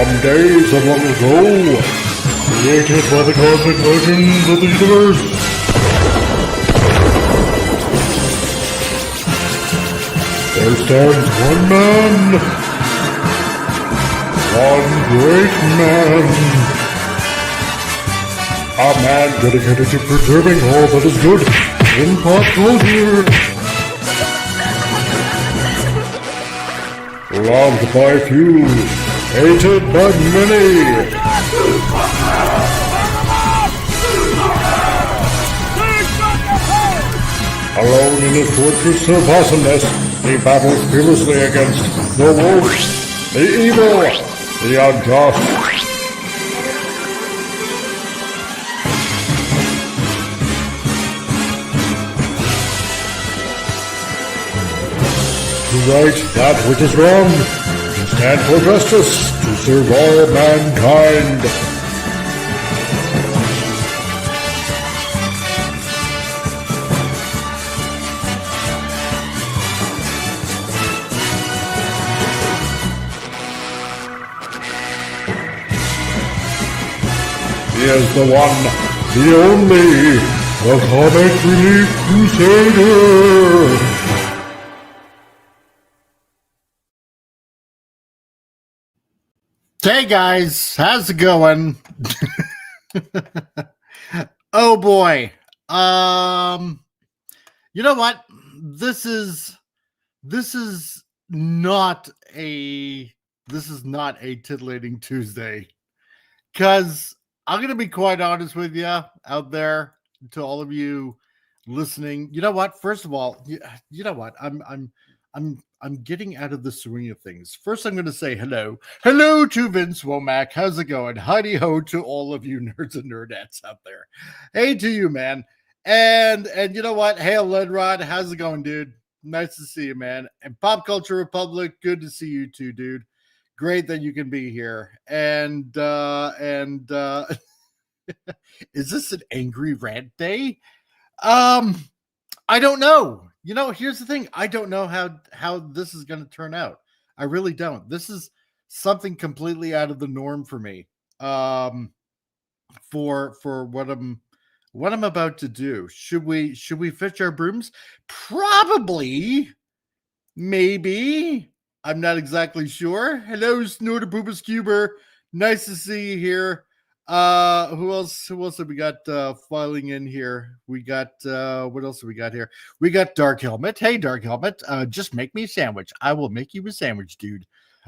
Some days of long ago, created by the cosmic legends of the universe. There stands one man, one great man, a man dedicated to preserving all that is good in pop culture. Loved by few, hated by many. Alone in his fortress of awesomeness, he battles fearlessly against the wolves, the evil, the unjust. To right that which is wrong, to stand for justice, to serve all mankind. He is the one, the only, the comic Relief Crusader. Hey guys, how's it going? Oh boy. You know what? This is not a titillating Tuesday. Cuz I'm going to be quite honest with you out there, to all of you listening. You know what? First of all, you know what? I'm getting out of the swing of things. First, I'm going to say hello. Hello to Vince Womack. How's it going? Howdy ho to all of you nerds and nerdettes out there. Hey to you, man. And you know what? Hey, Ledrod. How's it going, dude? Nice to see you, man. And Pop Culture Republic. Good to see you too, dude. Great that you can be here. And is this an angry rant day? I don't know. You know, here's the thing. I don't know how this is going to turn out. I really don't. This is something completely out of the norm for me. For what I'm about to do. Should we fetch our brooms? Probably. Maybe. I'm not exactly sure. Hello, Snorter Poopus Cuber. Nice to see you here. Who else have we got filing in here? We got what else have we got here? We got Dark Helmet. Hey, Dark Helmet, just make me a sandwich. I will make you a sandwich, dude.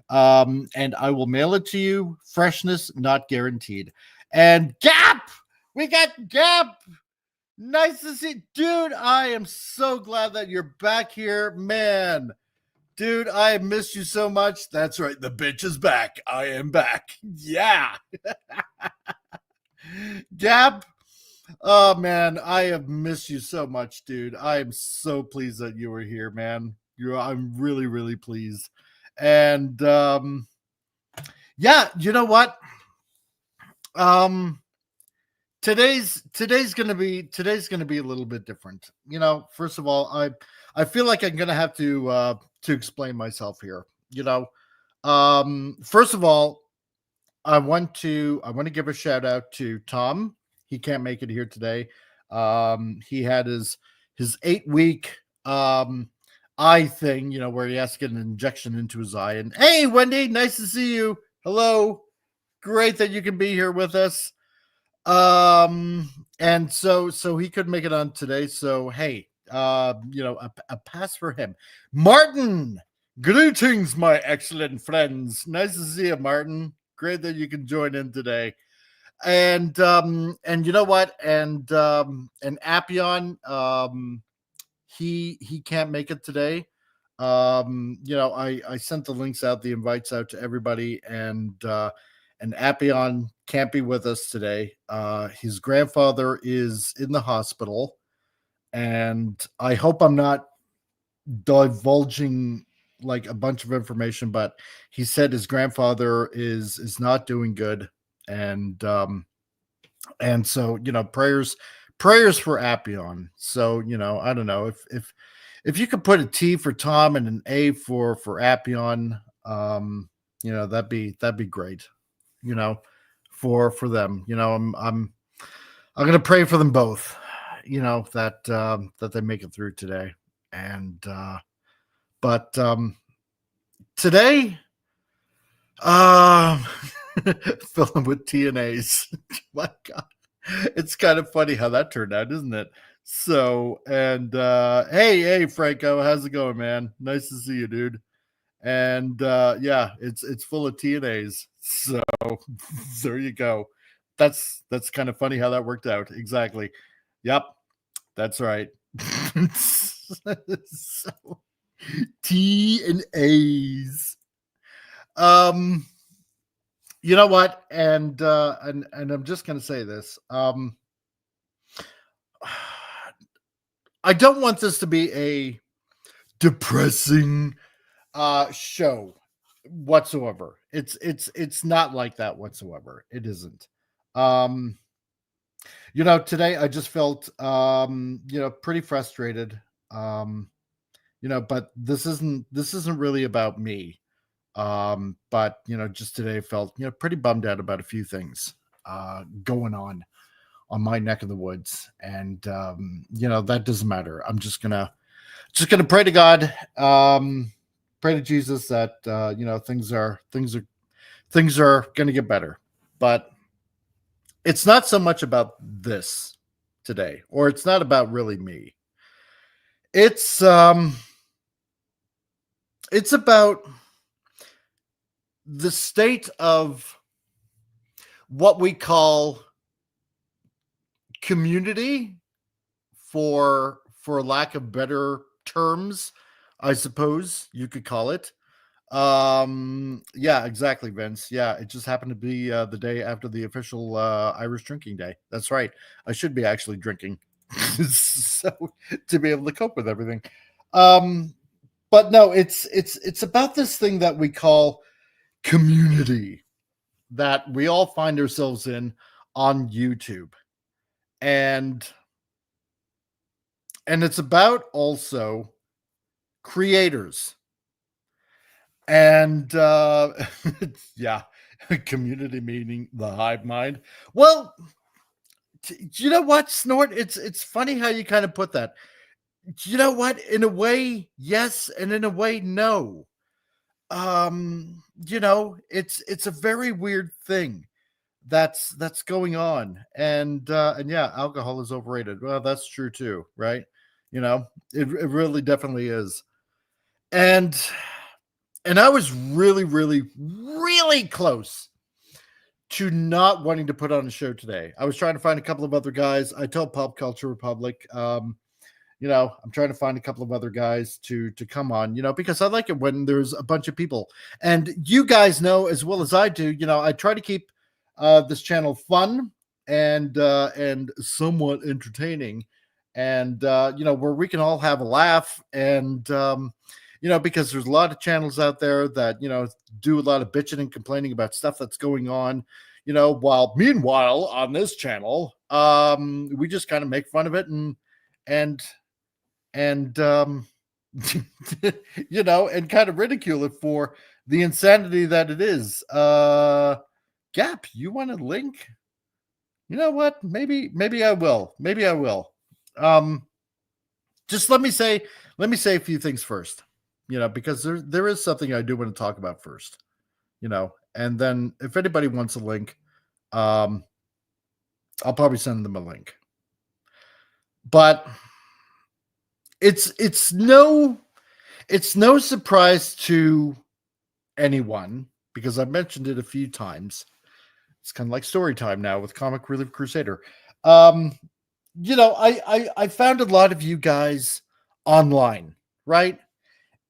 And I will mail it to you. Freshness not guaranteed. And Gap, we got Gap. Nice to see, dude. I am so glad that you're back here, man. Dude, I have missed you so much. That's right. The bitch is back. I am back. Yeah. Gab. Oh, man. I have missed you so much, dude. I am so pleased that you were here, man. I'm really, really pleased. And, yeah, you know what? Today's gonna be a little bit different. You know, first of all, I feel like I'm gonna have to explain myself here. You know, first of all, I want to give a shout out to Tom. He can't make it here today. He had his 8-week eye thing, you know, where he has to get an injection into his eye. And hey, Wendy, nice to see you. Hello, great that you can be here with us. And so he couldn't make it on today. So hey, you know, a pass for him. Martin, greetings, my excellent friends. Nice to see you, Martin. Great that you can join in today. And you know what? And Appion, he can't make it today. You know, I sent the links out, the invites out to everybody, and Appion can't be with us today. His grandfather is in the hospital, and I hope I'm not divulging like a bunch of information, but he said his grandfather is not doing good, and so, you know, prayers for Appion. So, you know, I don't know if you could put a T for Tom and an A for Appion, you know, that'd be great. you know, for them. You know, I'm going to pray for them both, you know, that that they make it through today. And but today, um filling with TNAs. My God, it's kind of funny how that turned out, isn't it? So, and hey Franco, how's it going, man? Nice to see you, dude. And yeah, it's full of TNAs. So there you go. That's kind of funny how that worked out. Exactly. Yep, that's right. So T and A's. You know what? And I'm just gonna say this. I don't want this to be a depressing show whatsoever. It's not like that whatsoever. It isn't. You know, today I just felt you know, pretty frustrated. You know, but this isn't really about me. But you know, just today felt, you know, pretty bummed out about a few things going on my neck of the woods. And you know, that doesn't matter. I'm just gonna pray to God, pray to Jesus that you know, things are gonna get better. But it's not so much about this today, or it's not about really me. It's about the state of what we call community, for lack of better terms, I suppose you could call it. Yeah, exactly, Vince. Yeah, it just happened to be the day after the official Irish drinking day. That's right. I should be actually drinking so to be able to cope with everything. But no, it's about this thing that we call community, that we all find ourselves in on YouTube. And it's about also creators. And yeah, community meaning the hive mind. Well, you know what, Snort? It's funny how you kind of put that. You know what? In a way, yes, and in a way, no. You know, it's a very weird thing that's going on. And yeah, alcohol is overrated. Well, that's true too, right? You know, it really definitely is. And I was really, really, really close to not wanting to put on a show today. I was trying to find a couple of other guys. I told Pop Culture Republic, you know, I'm trying to find a couple of other guys to come on, you know, because I like it when there's a bunch of people. And you guys know as well as I do, you know, I try to keep this channel fun and somewhat entertaining, and you know, where we can all have a laugh. And you know, because there's a lot of channels out there that, you know, do a lot of bitching and complaining about stuff that's going on, you know, while meanwhile on this channel, we just kind of make fun of it and you know, and kind of ridicule it for the insanity that it is. Gap, you want a link? You know what? Maybe I will. Maybe I will. Just let me say a few things first, you know, because there is something I do want to talk about first, you know, and then if anybody wants a link, I'll probably send them a link. But it's no surprise to anyone, because I've mentioned it a few times. It's kind of like story time now with Comic Relief Crusader. You know, I found a lot of you guys online, right?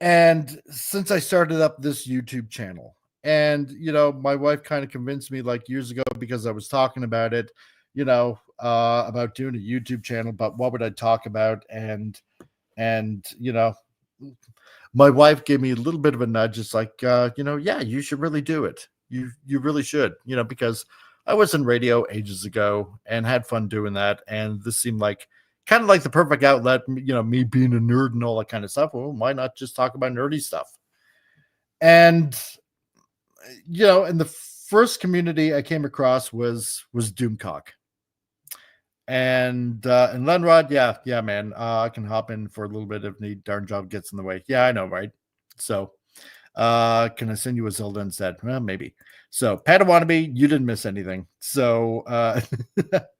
And since I started up this YouTube channel, and you know, my wife kind of convinced me like years ago, because I was talking about it, you know, about doing a YouTube channel, but what would I talk about? And you know, my wife gave me a little bit of a nudge. It's like, you know, yeah, you should really do it. You really should, you know, because I was in radio ages ago and had fun doing that. And this seemed like kind of like the perfect outlet, you know, me being a nerd and all that kind of stuff. Well, why not just talk about nerdy stuff? And, you know, and the first community I came across was Doomcock. And Lenrod, yeah, man. I can hop in for a little bit if the darn job gets in the way. Yeah, I know, right? So can I send you a Zelda instead? Well, maybe. So Padawannabe, you didn't miss anything. So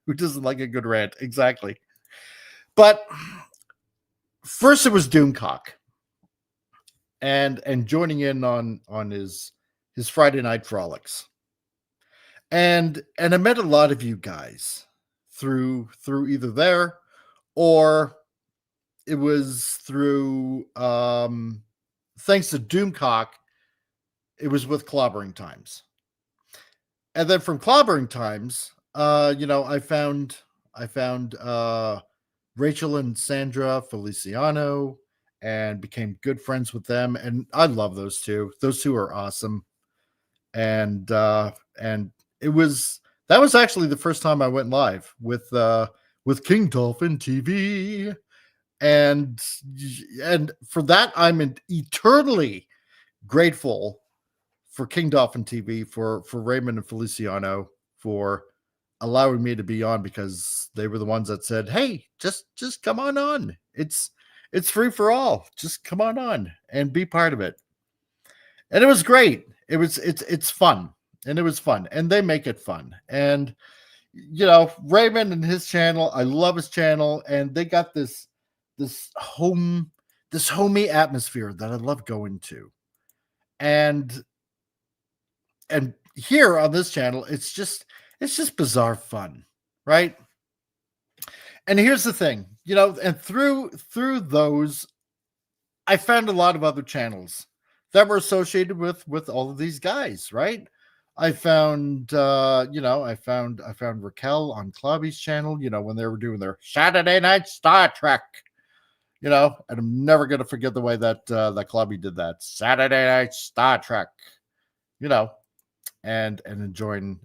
who doesn't like a good rant? Exactly. But first it was Doomcock. And joining in on his Friday night frolics. And I met a lot of you guys through either there, or it was through thanks to Doomcock, it was with Clobbering Times. And then from Clobbering Times, I found Rachel and Sandra Feliciano and became good friends with them. And I love those two. Those two are awesome. And that was actually the first time I went live with King Dolphin TV. And for that, I'm eternally grateful for King Dolphin TV, for Raymond and Feliciano, for allowing me to be on, because they were the ones that said, "Hey, just come on. It's free for all. Just come on and be part of it." And it was great. It's fun, and it was fun, and they make it fun. And Raymond and his channel, I love his channel, and they got this homey atmosphere that I love going to. And here on this channel, it's just bizarre fun, right? And here's the thing, and through those, I found a lot of other channels that were associated with all of these guys, right? I found I found Raquel on Clobby's channel, when they were doing their Saturday Night Star Trek, and I'm never gonna forget the way that Clobby did that Saturday Night Star Trek, and enjoying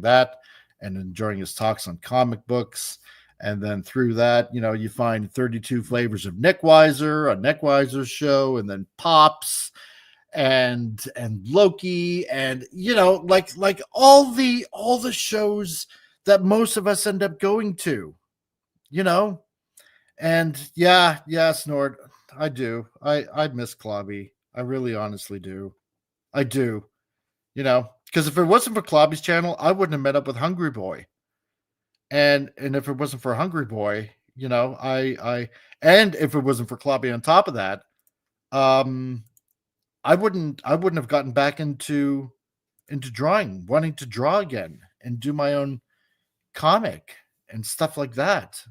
that, and enjoying his talks on comic books. And then through that, you find 32 Flavors of Nick Weiser, a Nick Weiser show, and then Pops and Loki, and like all the shows that most of us end up going to, and yeah, Snort, I do. I miss Clobby. I really honestly do. I do. Because if it wasn't for Clobby's channel, I wouldn't have met up with Hungry Boy. And if it wasn't for Hungry Boy, I and if it wasn't for Clobby on top of that, I wouldn't have gotten back into drawing, wanting to draw again and do my own comic and stuff like that.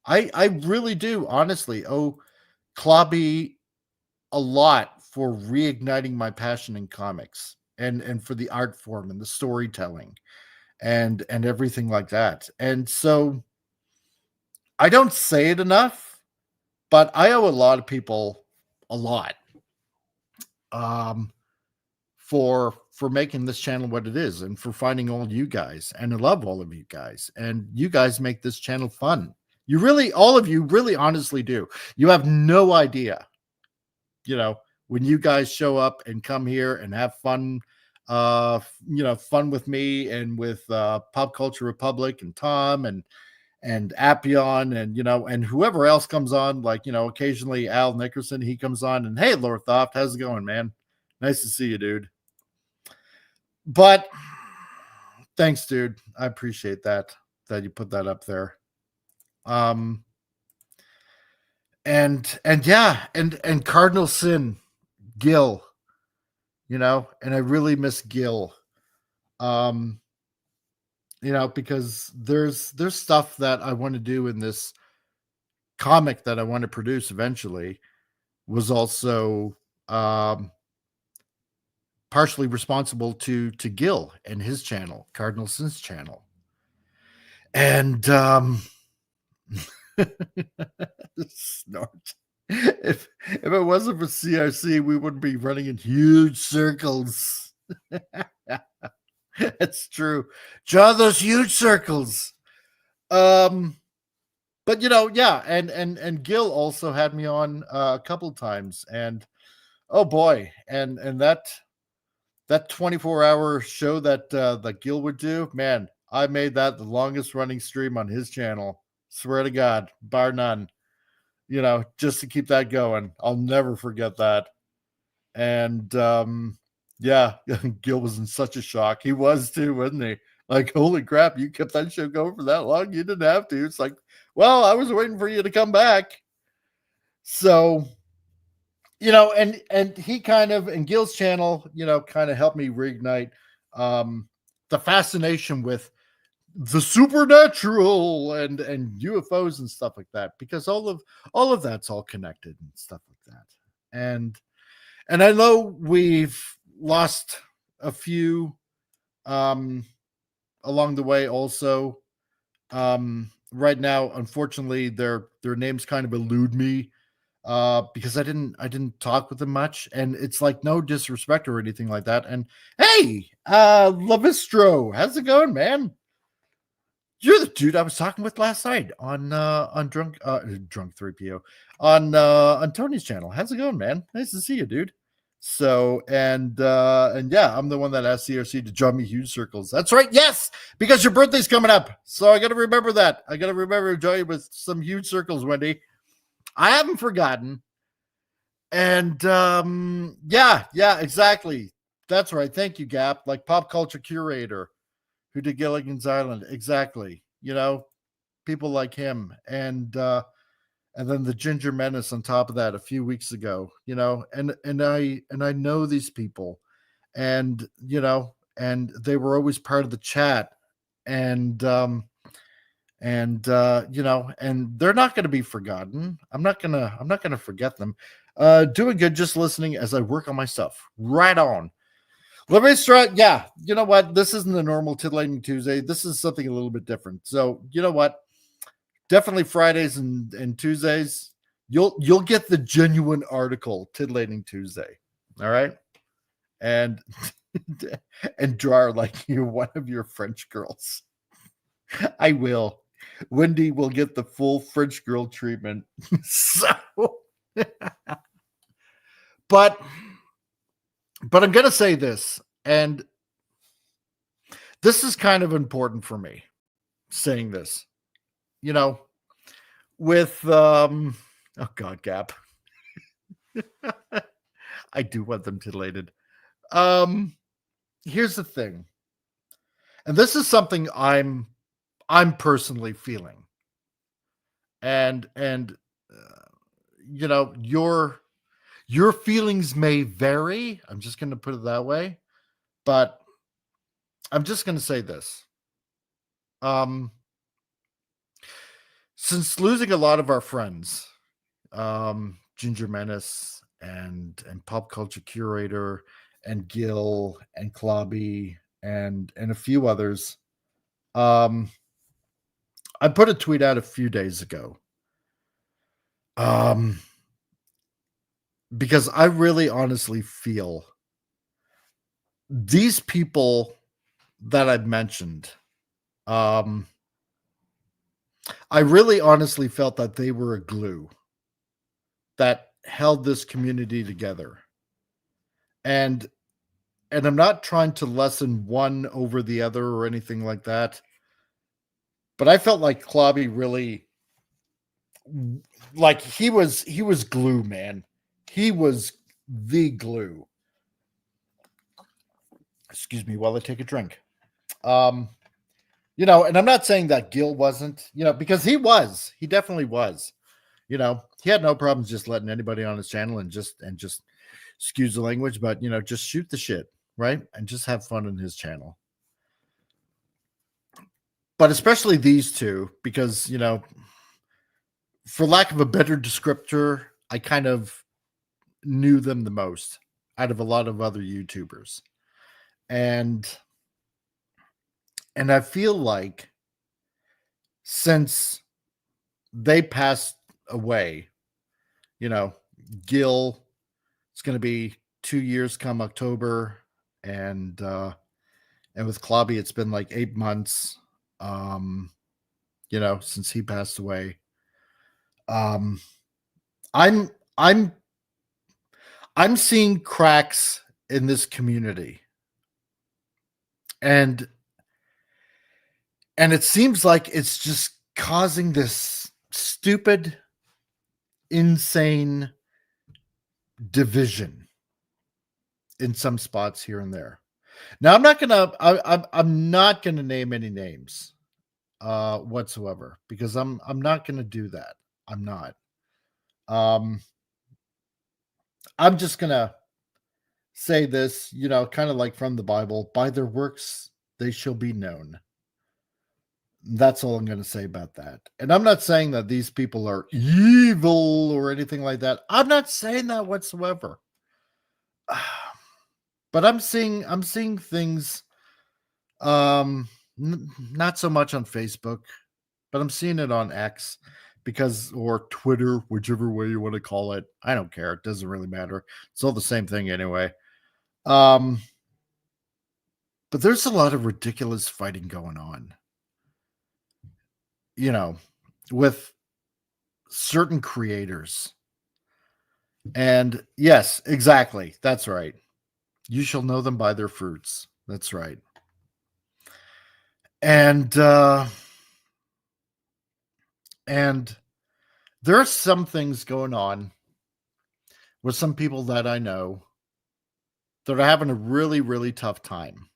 I really do honestly owe Clobby a lot for reigniting my passion in comics and for the art form and the storytelling and everything like that. And so I don't say it enough, but I owe a lot of people a lot for making this channel what it is, and for finding all you guys. And I love all of you guys, and you guys make this channel fun. You really, all of you really honestly do. You have no idea, when you guys show up and come here and have fun, fun with me and with Pop Culture Republic and Tom and Appion and and whoever else comes on, like occasionally Al Nickerson, he comes on and, "Hey, Lorthoft, how's it going, man? Nice to see you, dude." But thanks, dude. I appreciate that you put that up there. And yeah, and Cardinal Sin, Gil, and I really miss Gil. Because there's stuff that I want to do in this comic that I want to produce eventually, was also partially responsible to Gil and his channel, Cardinal Sin's channel. And Snort. If it wasn't for CRC, we wouldn't be running in huge circles. It's true. Draw those huge circles. But yeah, and Gil also had me on a couple of times, and oh boy, and that that 24-hour show that Gil would do, man, I made that the longest running stream on his channel. Swear to God, bar none. Just to keep that going. I'll never forget that. And yeah, Gil was in such a shock. He was too, wasn't he? Like, holy crap, you kept that show going for that long? You didn't have to. It's like, well, I was waiting for you to come back. So, and he kind of, and Gil's channel, kind of helped me reignite the fascination with the supernatural and UFOs and stuff like that, because all of that's all connected and stuff like that. And I know we've lost a few along the way also. Right now, unfortunately, their names kind of elude me because I didn't talk with them much, and it's like no disrespect or anything like that. And hey, Lavistro, how's it going, man? You're the dude I was talking with last night on drunk 3PO on Tony's channel. How's it going, man? Nice to see you, dude. So and yeah, I'm the one that asked CRC to draw me huge circles. That's right, yes, because your birthday's coming up. So I gotta remember that. I gotta remember to draw you with some huge circles, Wendy. I haven't forgotten. And yeah, exactly. That's right. Thank you, Gap. Like Pop Culture Curator, who did Gilligan's Island. Exactly. People like him. And then the Ginger Menace on top of that a few weeks ago, and I know these people, and and they were always part of the chat, and and they're not going to be forgotten. I'm not gonna forget them. Doing good, just listening as I work on my stuff. Right on. Let me start. Yeah, you know what? This isn't the normal Titillating Tuesday. This is something a little bit different. So you know what? Definitely Fridays and Tuesdays, you'll get the genuine article Titillating Tuesday. All right. And and draw like you're one of your French girls. I will. Wendy will get the full French girl treatment. So but I'm gonna say this, and this is kind of important for me saying this. With oh God, Gap. I do want them titillated. Here's the thing, and this is something I'm personally feeling, and your feelings may vary. I'm just going to put it that way, but I'm just going to say this. Since losing a lot of our friends, Ginger Menace and Pop Culture Curator and Gil and Klobby and a few others, I put a tweet out a few days ago. Because I really honestly feel these people that I've mentioned, I really honestly felt that they were a glue that held this community together. And I'm not trying to lessen one over the other or anything like that. But I felt like Klobby really, like he was glue, man. He was the glue. Excuse me while I take a drink. And I'm not saying that Gil wasn't, because he definitely was. He had no problems just letting anybody on his channel and just excuse the language, but just shoot the shit, right? And just have fun in his channel. But especially these two, because for lack of a better descriptor, I kind of knew them the most out of a lot of other YouTubers. And I feel like since they passed away, Gil, it's going to be 2 years come October, and with Klobby, it's been like 8 months, since he passed away. I'm seeing cracks in this community. And it seems like it's just causing this stupid, insane division in some spots here and there. Now, I'm not gonna name any names whatsoever, because I'm not gonna do that. I'm not. I'm just gonna say this, kind of like from the Bible: by their works they shall be known. That's all I'm going to say about that. And I'm not saying that these people are evil or anything like that. I'm not saying that whatsoever. But I'm seeing things, not so much on Facebook, but I'm seeing it on X, or Twitter, whichever way you want to call it. I don't care. It doesn't really matter. It's all the same thing anyway. But there's a lot of ridiculous fighting going on, with certain creators. And yes, exactly. That's right. You shall know them by their fruits. That's right. And there are some things going on with some people that I know that are having a really, really tough time.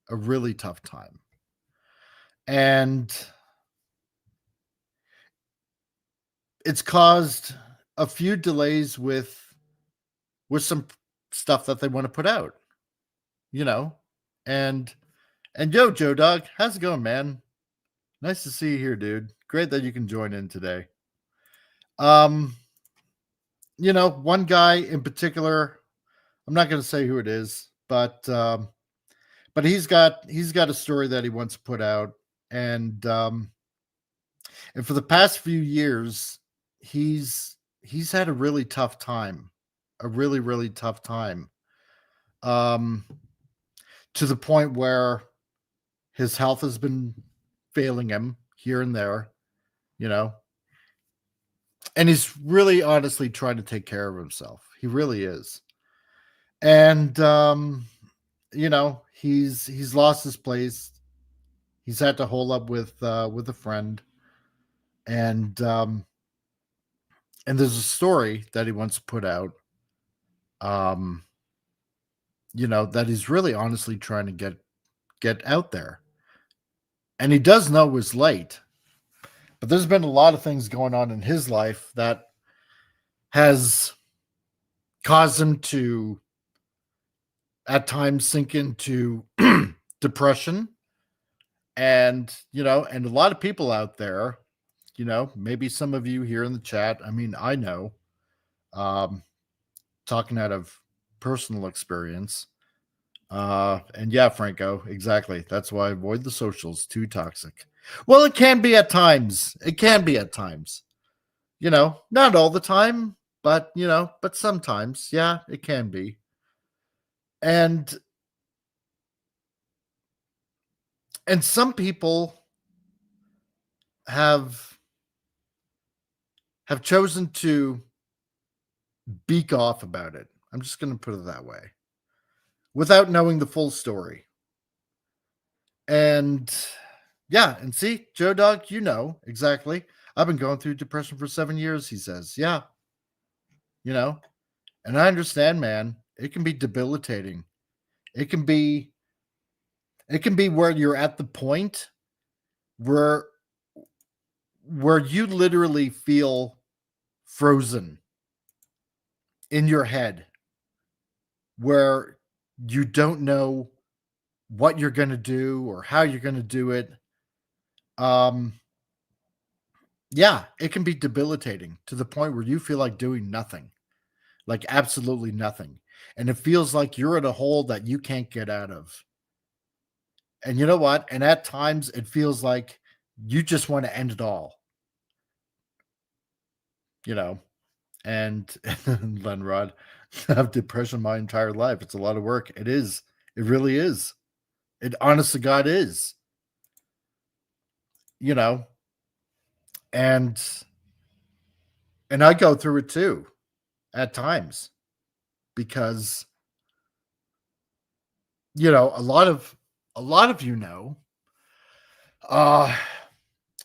A really tough time. And it's caused a few delays with some stuff that they want to put out, and yo, Joe Dog, how's it going, man? Nice to see you here, dude. Great that you can join in today. One guy in particular, I'm not going to say who it is, but he's got a story that he wants to put out, and for the past few years, he's had a really tough time, to the point where his health has been failing him here and there, and he's really honestly trying to take care of himself. He really is. And he's lost his place. He's had to hole up with a friend, and there's a story that he wants to put out, that he's really honestly trying to get out there. And he does know it's late, but there's been a lot of things going on in his life that has caused him to at times sink into depression. And and a lot of people out there, maybe some of you here in the chat, I mean, I know, talking out of personal experience, and yeah, Franco, exactly. That's why I avoid the socials. Too toxic. Well, it can be at times. Not all the time, but but sometimes, yeah, it can be. And some people have chosen to beak off about it. I'm just going to put it that way, without knowing the full story. And yeah, and see, Joe Dog, exactly. I've been going through depression for 7 years, he says. Yeah. And I understand, man. It can be debilitating. It can be where you're at the point where you literally feel frozen in your head, where you don't know what you're going to do or how you're going to do it. Yeah, it can be debilitating to the point where you feel like doing nothing, like absolutely nothing. And it feels like you're in a hole that you can't get out of. And you know what? And at times it feels like you just want to end it all. And Lenrod, I have depression my entire life. It's a lot of work. It is. It really is. It honest to God is. And I go through it too at times, because a lot of a lot of you know,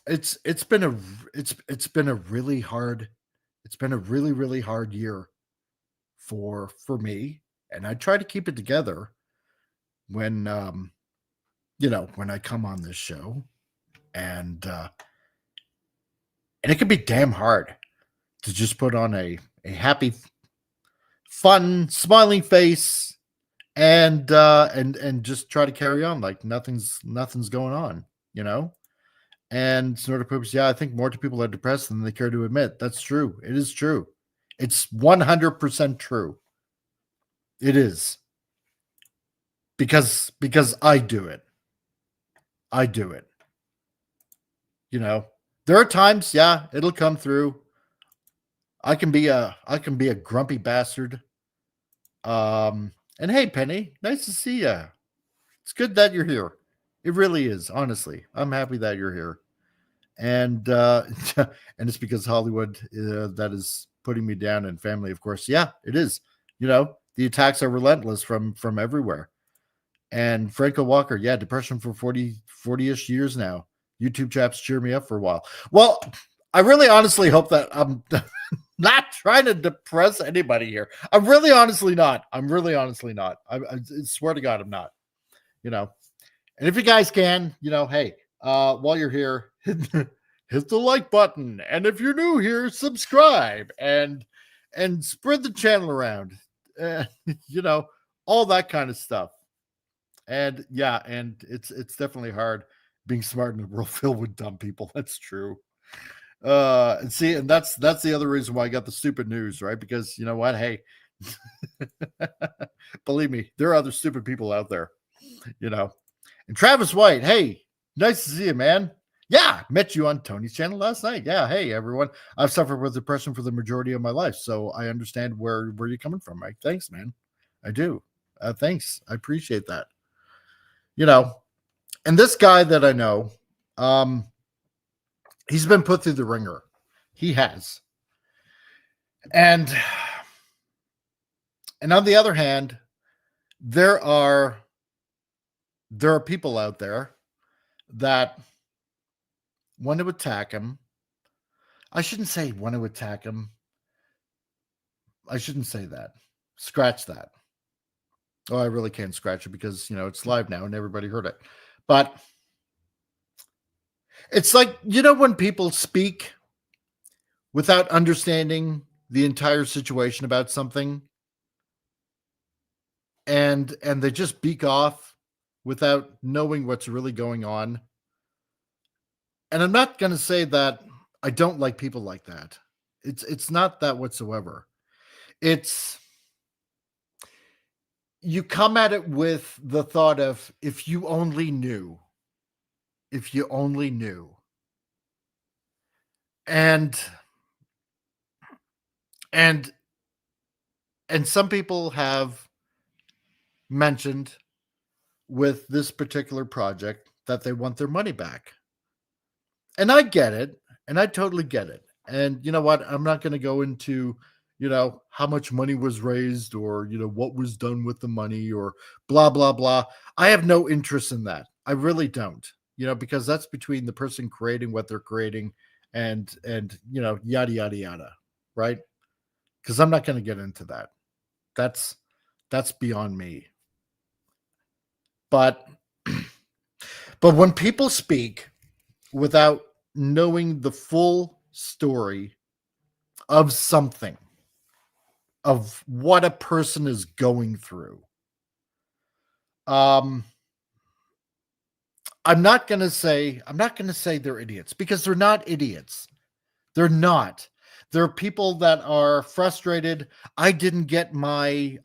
it's been a really hard, it's been a really hard year for me, and I try to keep it together when when I come on this show, and it can be damn hard to just put on a happy, fun, smiling face and just try to carry on like nothing's going on, And sort of purpose, yeah, I think more people are depressed than they care to admit. That's true. It is true. It's 100% true. It is. Because I do it. I do it. There are times, yeah, it'll come through. I can be a grumpy bastard. And hey, Penny, nice to see you. It's good that you're here. It really is, honestly. I'm happy that you're here. And and it's because Hollywood that is putting me down, and family, of course. Yeah, it is. The attacks are relentless from everywhere. And Franco Walker, yeah, depression for 40-ish years now. YouTube chaps cheer me up for a while. Well, I really honestly hope that I'm not trying to depress anybody here. I'm really honestly not. I swear to God, I'm not. And if you guys can, hey, while you're here, hit the like button. And if you're new here, subscribe and spread the channel around. All that kind of stuff. And yeah, and it's definitely hard being smart in a world filled with dumb people. That's true. And see, and that's the other reason why I got the stupid news, right? Because you know what? Hey, believe me, there are other stupid people out there, And Travis White, hey, nice to see you, man. Yeah, met you on Tony's channel last night. Yeah, hey everyone. I've suffered with depression for the majority of my life, so I understand where you're coming from, Mike. Thanks, man. I do. Thanks. I appreciate that. And this guy that I know, he's been put through the ringer. He has. And on the other hand, there are people out there that want to attack him. I shouldn't say want to attack him. I shouldn't say that. Scratch that. Oh, I really can't scratch it because, it's live now and everybody heard it. But it's like, when people speak without understanding the entire situation about something, and they just speak off without knowing what's really going on. And I'm not going to say that I don't like people like that. It's not that whatsoever. It's, you come at it with the thought of, if you only knew. And some people have mentioned with this particular project that they want their money back. And I get it. And I totally get it. And you know what? I'm not going to go into, how much money was raised or, what was done with the money or blah, blah, blah. I have no interest in that. I really don't, because that's between the person creating what they're creating and yada, yada, yada. Right. Because I'm not going to get into that. That's beyond me. But when people speak without knowing the full story of something, of what a person is going through, I'm not going to say they're idiots, because they're not idiots. They're not. There are people that are frustrated. I didn't get my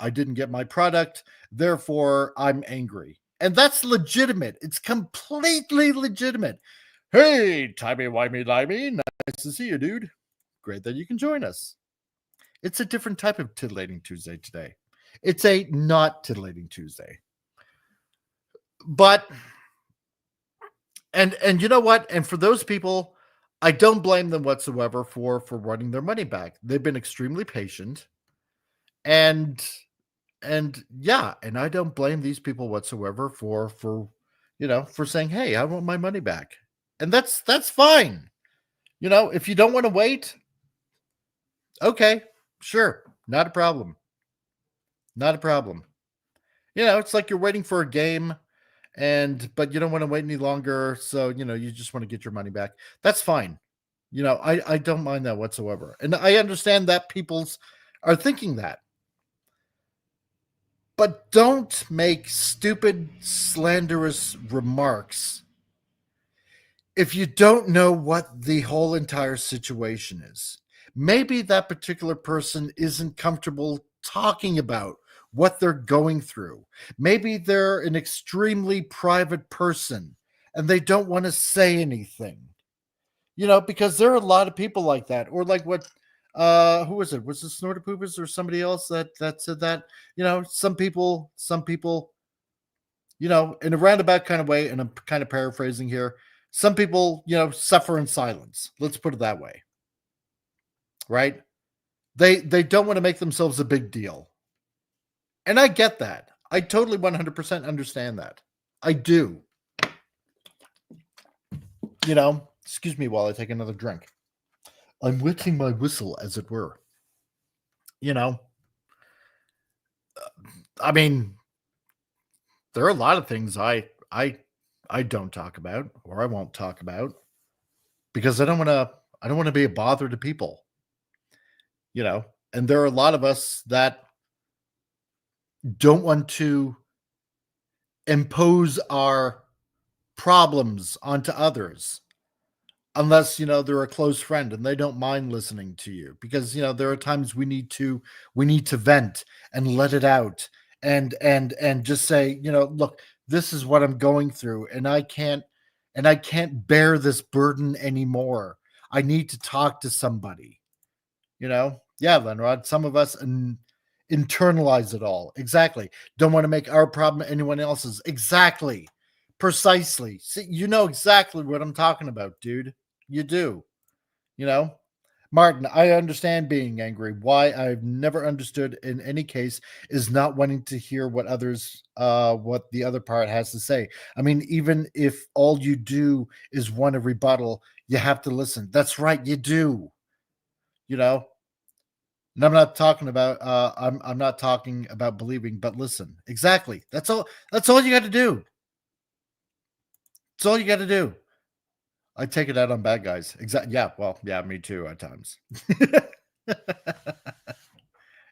product, therefore I'm angry. And that's legitimate. It's completely legitimate. Hey, timey-wimey-limey, nice to see you, dude. Great that you can join us. It's a different type of titillating Tuesday today. It's a not titillating Tuesday. But, and you know what? And for those people, I don't blame them whatsoever for wanting their money back. They've been extremely patient. And yeah, and I don't blame these people whatsoever for for saying, hey, I want my money back. And that's fine. If you don't want to wait, okay, sure, not a problem. Not a problem. It's like you're waiting for a game but you don't want to wait any longer, so you just want to get your money back. That's fine. I don't mind that whatsoever. And I understand that people's are thinking that. But don't make stupid, slanderous remarks if you don't know what the whole entire situation is. Maybe that particular person isn't comfortable talking about what they're going through. Maybe they're an extremely private person and they don't want to say anything. Because there are a lot of people like that. Or like what who was it? Was it Snorter Poopers or somebody else that said that? Some people, in a roundabout kind of way, and I'm kind of paraphrasing here, some people, suffer in silence. Let's put it that way. Right? They don't want to make themselves a big deal. And I get that. I totally 100% understand that. I do. Excuse me while I take another drink. I'm wetting my whistle, as it were. I mean, there are a lot of things I don't talk about, or I won't talk about, because I don't want to be a bother to people. And there are a lot of us that don't want to impose our problems onto others unless they're a close friend and they don't mind listening to you, because there are times we need to vent and let it out and just say, look, this is what I'm going through, and I can't bear this burden anymore. I need to talk to somebody. Yeah, Lenrod, some of us internalize it all. Exactly. Don't want to make our problem anyone else's. Exactly. Precisely. See, you know exactly what I'm talking about, dude. You do. Martin, I understand being angry. Why I've never understood in any case is not wanting to hear what the other part has to say. I mean, even if all you do is want a rebuttal, you have to listen. That's right, you do. And I'm not talking about I'm not talking about believing, but listen. Exactly. That's all you got to do. That's all you got to do. I take it out on bad guys. Exactly. Yeah. Well, yeah, me too at times.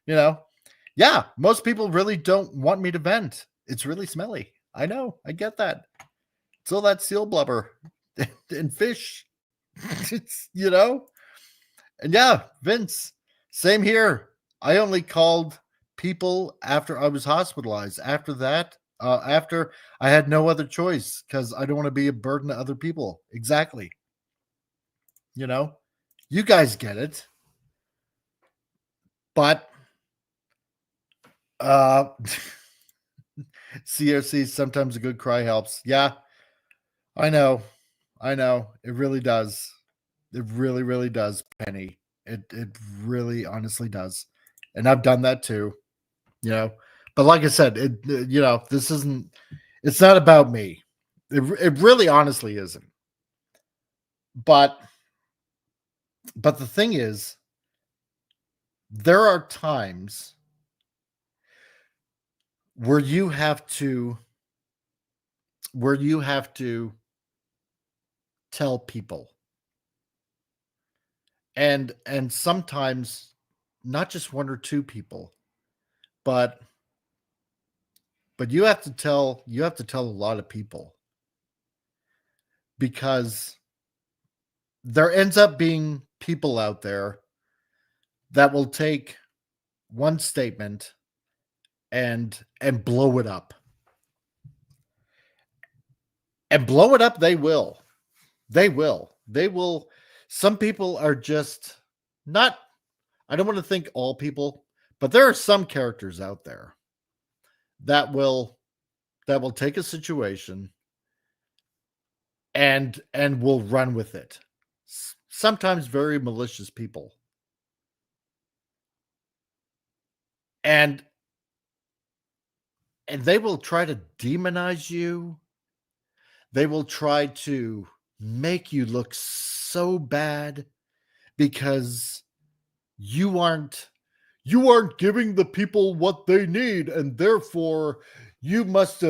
Yeah, most people really don't want me to vent. It's really smelly. I know. I get that. It's all that seal blubber and fish. It's, and yeah, Vince, same here. I only called people after I was hospitalized. After that, after I had no other choice, because I don't want to be a burden to other people. Exactly. You guys get it. But CRC, sometimes a good cry helps. Yeah, I know. It really does. It really, really does, Penny. It really honestly does. And I've done that too. But like I said, this isn't, it's not about me. It really honestly isn't. But the thing is, there are times where you have to tell people, and sometimes not just one or two people, but you have to tell a lot of people, because there ends up being people out there that will take one statement and blow it up. And blow it up, they will. Some people are just not, I don't want to think all people, but there are some characters out there that will take a situation and will run with it. Sometimes very malicious people. And they will try to demonize you They will try to make you look so bad because you aren't giving the people what they need, and therefore you must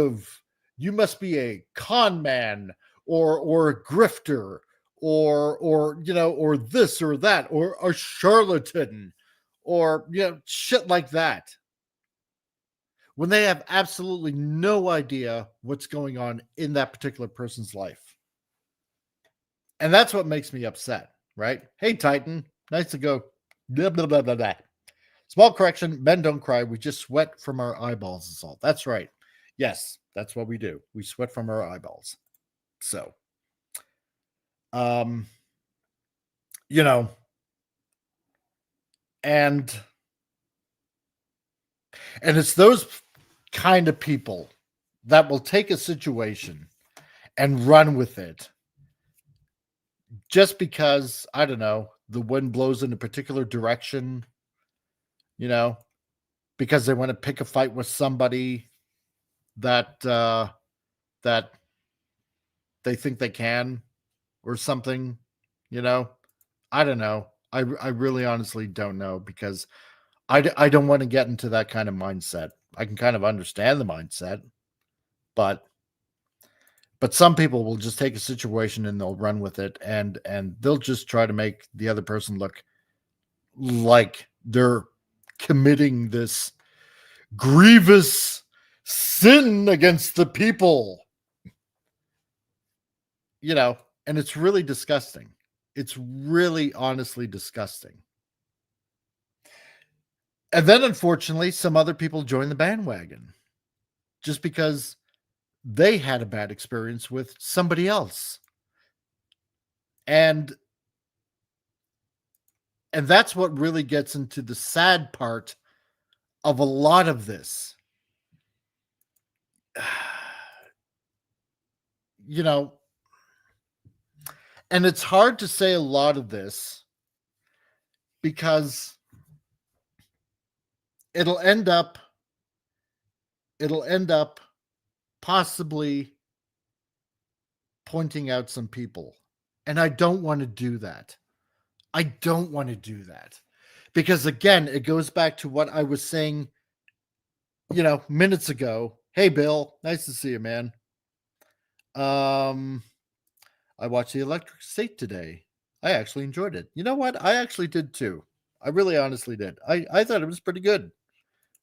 be a con man or a grifter or this or that or a charlatan or shit like that, when they have absolutely no idea what's going on in that particular person's life. And that's what makes me upset, right? Hey, Titan, nice to go. Blah, blah, blah, blah, blah. Small correction, men don't cry. We just sweat from our eyeballs is all. That's right. Yes, that's what we do. We sweat from our eyeballs. So, and it's those kind of people that will take a situation and run with it just because, I don't know, the wind blows in a particular direction, because they want to pick a fight with somebody that that they think they can or something, I don't know. I really honestly don't know, because I don't want to get into that kind of mindset. I can kind of understand the mindset, but some people will just take a situation and they'll run with it, and they'll just try to make the other person look like they're committing this grievous sin against the people, and it's really disgusting. It's really honestly disgusting. And then, unfortunately, some other people join the bandwagon just because they had a bad experience with somebody else. And that's what really gets into the sad part of a lot of this. And it's hard to say a lot of this because it'll end up possibly pointing out some people. And I don't want to do that. Because again, it goes back to what I was saying, minutes ago. Hey, Bill, nice to see you, man. I watched The Electric State today. I actually enjoyed it. You know what? I actually did too. I really honestly did. I thought it was pretty good.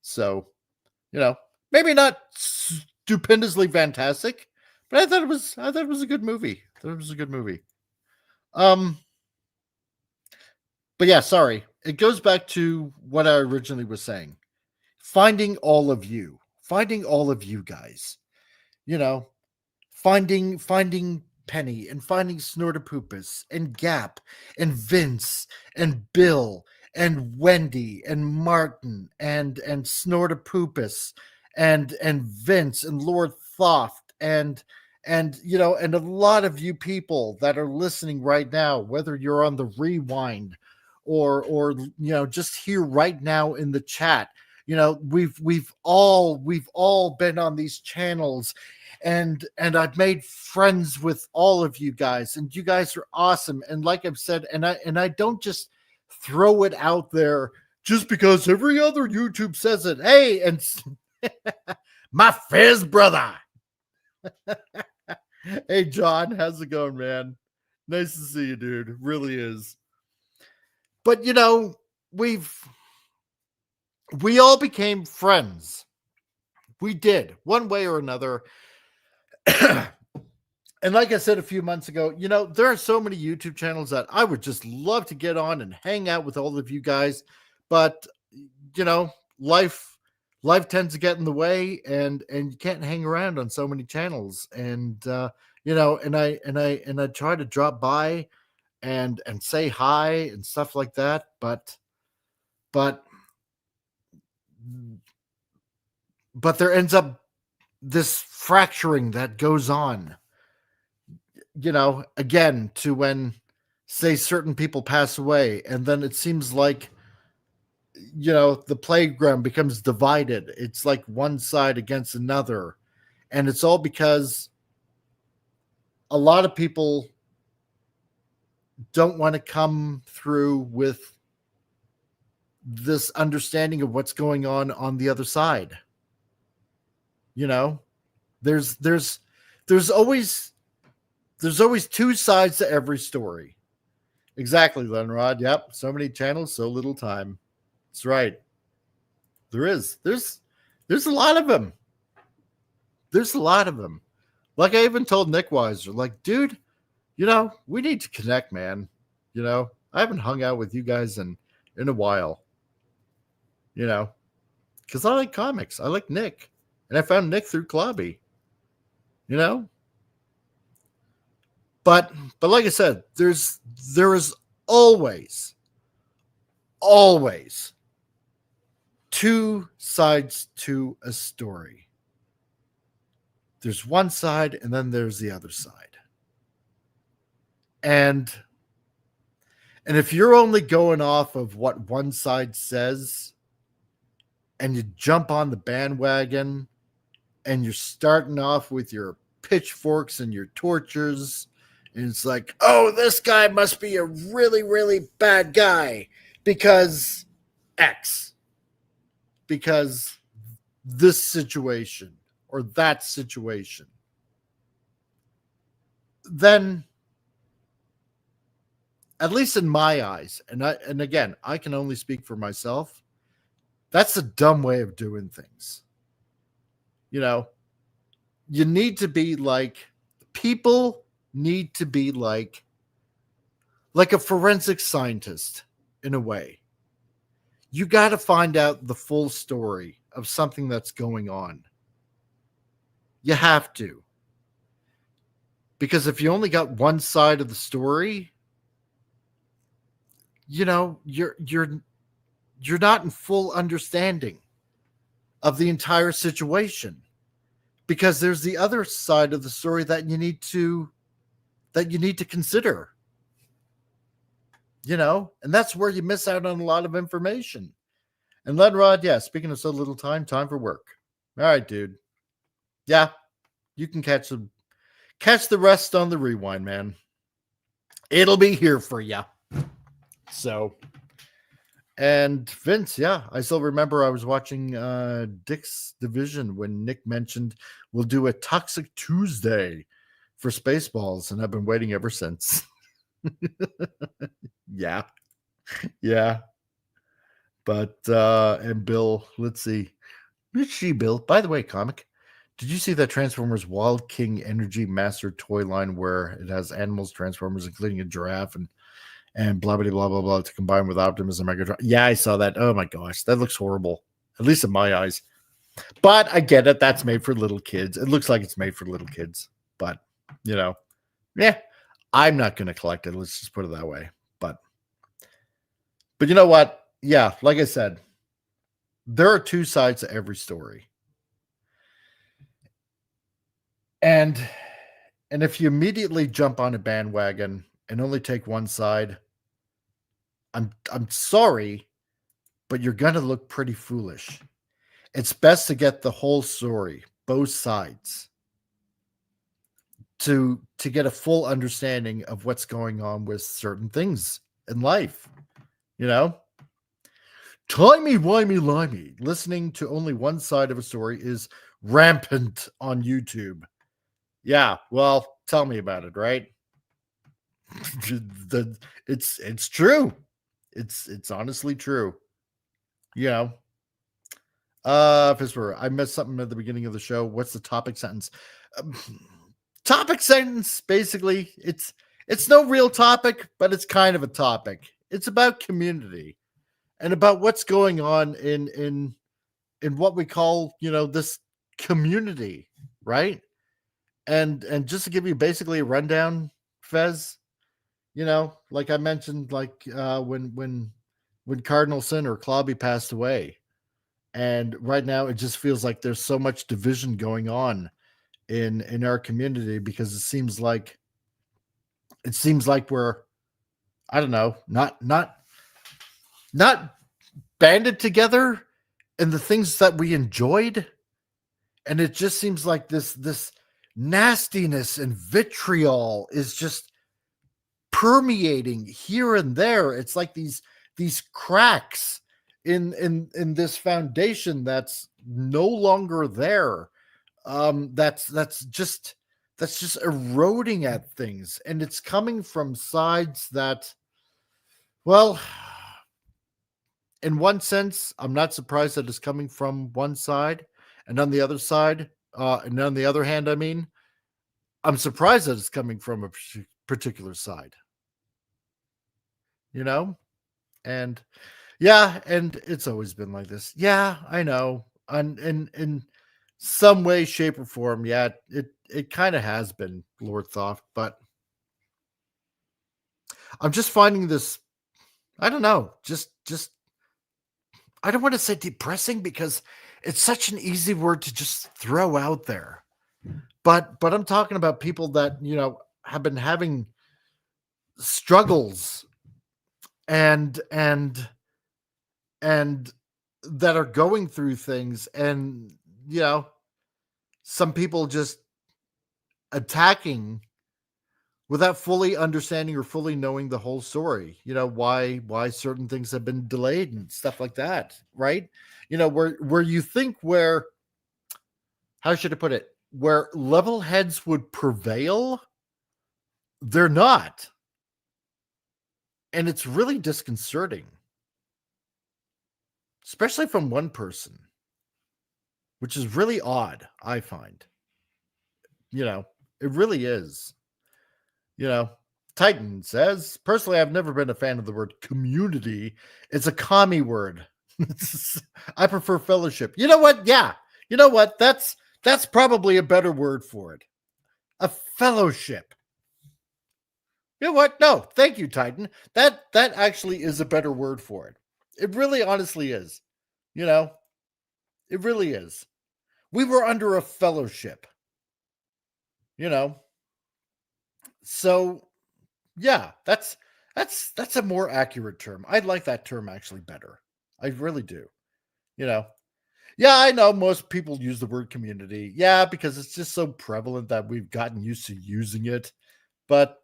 So, maybe not stupendously fantastic, but I thought it was a good movie. But yeah, sorry. It goes back to what I originally was saying. Finding all of you guys, finding Penny and finding Snortopoopus and Gap and Vince and Bill and Wendy and Martin and Snortopoopus and Vince and Lord Thoft and a lot of you people that are listening right now, whether you're on the rewind or just here right now in the chat. We've all been on these channels, and I've made friends with all of you guys, and you guys are awesome. And like I've said, and I don't just throw it out there just because every other YouTube says it. Hey, and my Fizz brother. Hey, John, how's it going, man? Nice to see you, dude. It really is. But we all became friends. We did, one way or another. And like I said a few months ago, there are so many YouTube channels that I would just love to get on and hang out with all of you guys. But, life tends to get in the way, and you can't hang around on so many channels. And, and I try to drop by and say hi and stuff like that. But there ends up this fracturing that goes on, again, to when, say, certain people pass away, and then it seems like, the playground becomes divided. It's like one side against another. And it's all because a lot of people don't want to come through with this understanding of what's going on the other side. You know, there's always two sides to every story. Exactly, Lenrod. Yep. So many channels, so little time. That's right. There's a lot of them. There's a lot of them. Like I even told Nick Weiser, like, dude, you know, we need to connect, man. You know, I haven't hung out with you guys in a while. You know, because I like comics. I like Nick. And I found Nick through Klobby. You know? But like I said, there is always two sides to a story. There's one side and then there's the other side. And if you're only going off of what one side says and you jump on the bandwagon and you're starting off with your pitchforks and your tortures, and it's like, oh, this guy must be a really, really bad guy because X. Because this situation or that situation. Then, at least in my eyes, and again, I can only speak for myself, that's a dumb way of doing things. You know, you need to be like, people need to be like a forensic scientist in a way. You got to find out the full story of something that's going on. You have to. Because if you only got one side of the story, you know, you're not in full understanding of the entire situation, because there's the other side of the story that you need to consider, you know, and that's where you miss out on a lot of information. And Lenrod, yeah, speaking of so little time for work. All right, dude. Yeah, you can catch the rest on the rewind, man. It'll be here for you. So, and Vince, yeah, I still remember I was watching Dick's Division when Nick mentioned we'll do a Toxic Tuesday for Spaceballs, and I've been waiting ever since. Yeah. But and Bill, let's see. Who's she, Bill? By the way, comic, did you see that Transformers Wild King Energy Master toy line where it has animals, Transformers, including a giraffe and blah, blah, blah, blah, blah, to combine with Optimus and Megatron? Yeah, I saw that. Oh my gosh, that looks horrible, at least in my eyes. But I get it. That's made for little kids. It looks like it's made for little kids. But, you know, yeah, I'm not going to collect it. Let's just put it that way. But you know what? Yeah, like I said, there are two sides to every story. And if you immediately jump on a bandwagon and only take one side, I'm sorry, but you're going to look pretty foolish. It's best to get the whole story, both sides, to get a full understanding of what's going on with certain things in life. You know? Timey-wimey-limey. Listening to only one side of a story is rampant on YouTube. Yeah, well, tell me about it, right? It's true. It's honestly true. You know. Fisher, I missed something at the beginning of the show. What's the topic sentence? Topic sentence, basically, it's no real topic, but it's kind of a topic. It's about community and about what's going on in what we call, you know, this community, right? And just to give you basically a rundown, Fez, you know, like I mentioned, like when Cardinal Sin or Klobby passed away, and right now it just feels like there's so much division going on in our community, because it seems like we're, I don't know, not banded together in the things that we enjoyed. And it just seems like this nastiness and vitriol is just permeating here and there. It's like these cracks in this foundation that's no longer there. That's just eroding at things, and it's coming from sides that, well, in one sense, I'm not surprised that it's coming from one side, and on the other side, and on the other hand, I mean, I'm surprised that it's coming from a particular side, you know? And yeah, and it's always been like this. Yeah, I know. In some way, shape, or form, yeah, it kind of has been Lord Thoth, but I'm just finding this, I don't know, just I don't want to say depressing because it's such an easy word to just throw out there. But I'm talking about people that, have been having struggles and that are going through things, and some people just attacking without fully understanding or fully knowing the whole story, why certain things have been delayed and stuff like that, right? Where you think, where, how should I put it, where level heads would prevail, they're not. And it's really disconcerting, especially from one person, which is really odd, I find. It really is. Titan says, personally, I've never been a fan of the word community. It's a commie word. I prefer fellowship. You know what? Yeah. You know what? That's probably a better word for it. A fellowship. You know what? No, thank you, Titan. That actually is a better word for it. It really honestly is. It really is. We were under a fellowship. So yeah, that's a more accurate term. I like that term actually better. I really do. Yeah, I know most people use the word community. Yeah, because it's just so prevalent that we've gotten used to using it. But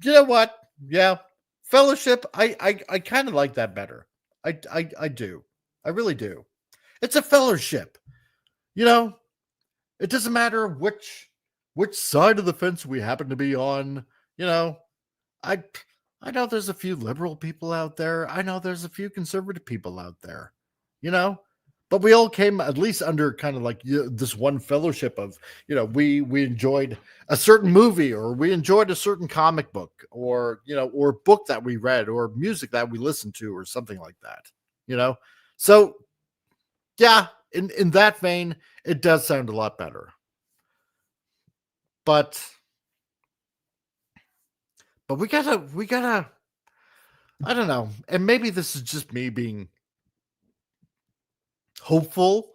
you know what? Yeah, fellowship. I kind of like that better. I do. I really do. It's a fellowship. It doesn't matter which side of the fence we happen to be on. I I know there's a few liberal people out there. I know there's a few conservative people out there. But we all came at least under kind of like this one fellowship of, we enjoyed a certain movie, or we enjoyed a certain comic book, or or book that we read, or music that we listened to, or something like that. So yeah, in that vein, it does sound a lot better. But we gotta, I don't know, and maybe this is just me being hopeful.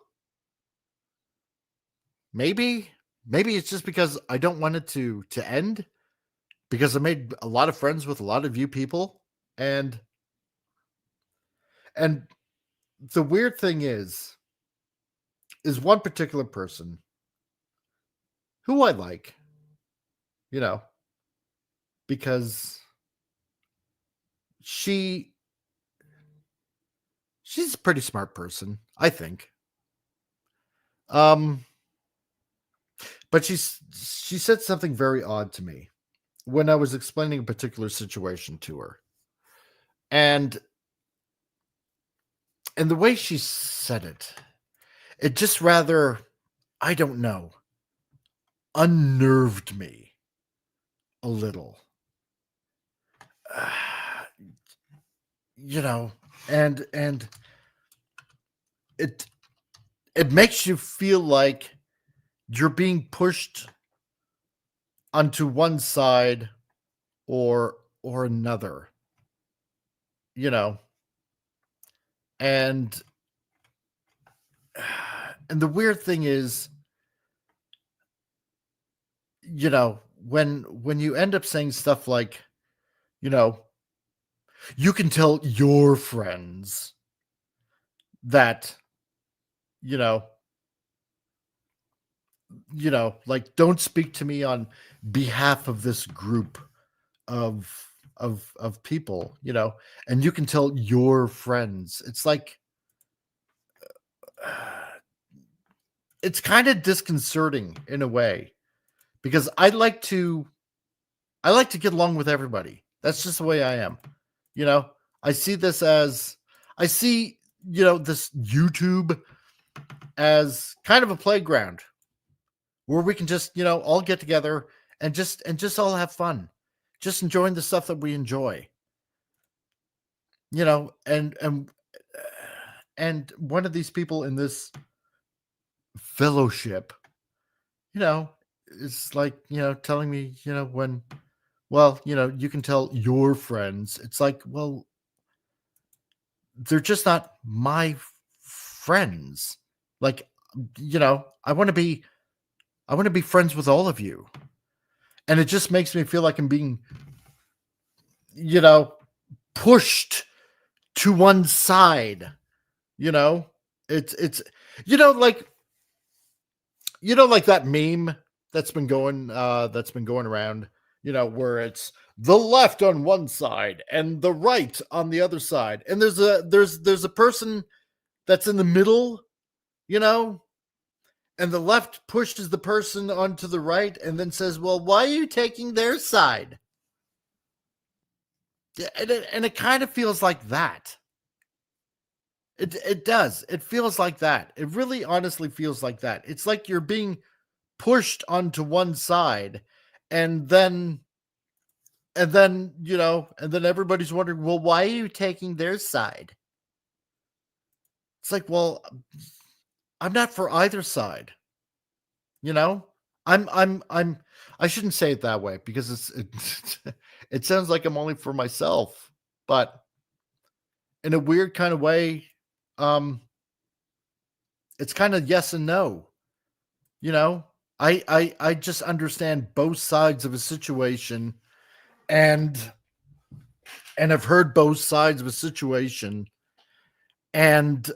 Maybe it's just because I don't want it to end, because I made a lot of friends with a lot of you people, and the weird thing is one particular person who I like, because she's a pretty smart person, I think. But she said something very odd to me when I was explaining a particular situation to her. And the way she said it just rather, I don't know, unnerved me a little. And it makes you feel like you're being pushed onto one side or another, and the weird thing is, when you end up saying stuff like, you can tell your friends that, like, don't speak to me on behalf of this group of people, and you can tell your friends. It's like, it's kind of disconcerting in a way, because I like to get along with everybody. That's just the way I am. I see this as this YouTube as kind of a playground where we can just, all get together and just all have fun, just enjoying the stuff that we enjoy, and one of these people in this fellowship, is like, telling me, when, well, you can tell your friends. It's like, well, they're just not my friends. Like, I want to be friends with all of you. And it just makes me feel like I'm being, pushed to one side. It's like, like that meme that's been going around, where it's the left on one side and the right on the other side, and there's a person that's in the middle, and the left pushes the person onto the right and then says, well, why are you taking their side? And it kind of feels like that. It does. It feels like that. It really honestly feels like that. It's like you're being pushed onto one side, and then everybody's wondering, well, why are you taking their side? It's like, well, I'm not for either side. I shouldn't say it that way, because it sounds like I'm only for myself, but in a weird kind of way, it's kind of yes and no. I just understand both sides of a situation, and I've heard both sides of a situation, and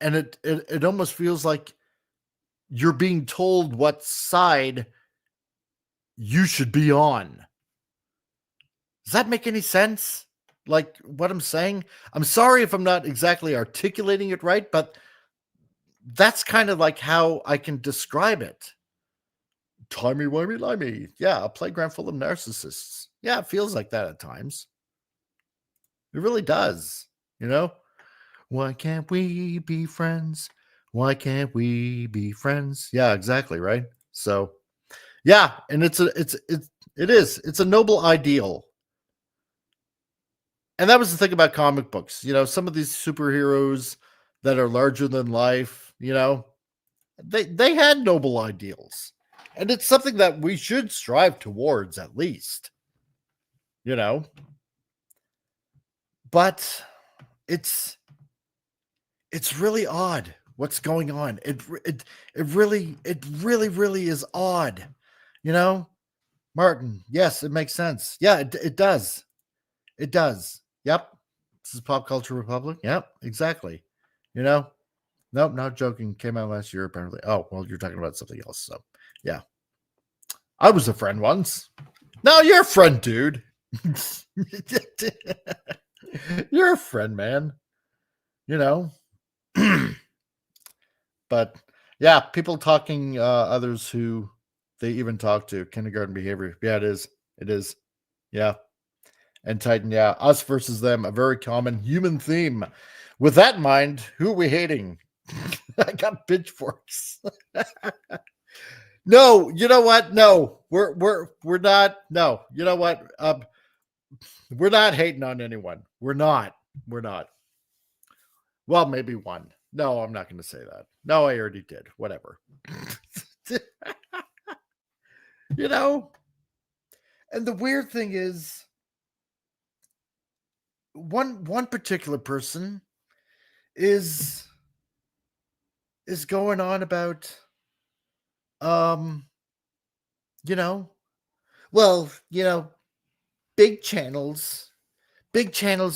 it almost feels like you're being told what side you should be on. Does that make any sense? Like what I'm saying? I'm sorry if I'm not exactly articulating it right, but that's kind of like how I can describe it. Timey-wimey-limey. Yeah, a playground full of narcissists. Yeah, it feels like that at times. It really does. Why can't we be friends? Why can't we be friends? Yeah, exactly, right? So, yeah, and it's a noble ideal. And that was the thing about comic books. Some of these superheroes that are larger than life, they had noble ideals. And it's something that we should strive towards, at least. But it's really odd what's going on. It really is odd. Martin, yes, it makes sense. Yeah, it does. It does. Yep. This is Pop Culture Republic. Yep, exactly. Nope, not joking. Came out last year, apparently. Oh, well, you're talking about something else. So, yeah. I was a friend once. No, you're a friend, dude. You're a friend, man. But yeah, people talking others who they even talk to. Kindergarten behavior. Yeah, it is. It is. Yeah. And Titan, yeah, us versus them, a very common human theme. With that in mind, who are we hating? I got pitchforks. No, you know what? No, we're not. No, you know what? We're not hating on anyone. We're not. Well, maybe one. No, I'm not going to say that. No, I already did. Whatever. And the weird thing is, one particular person is going on about well, big channels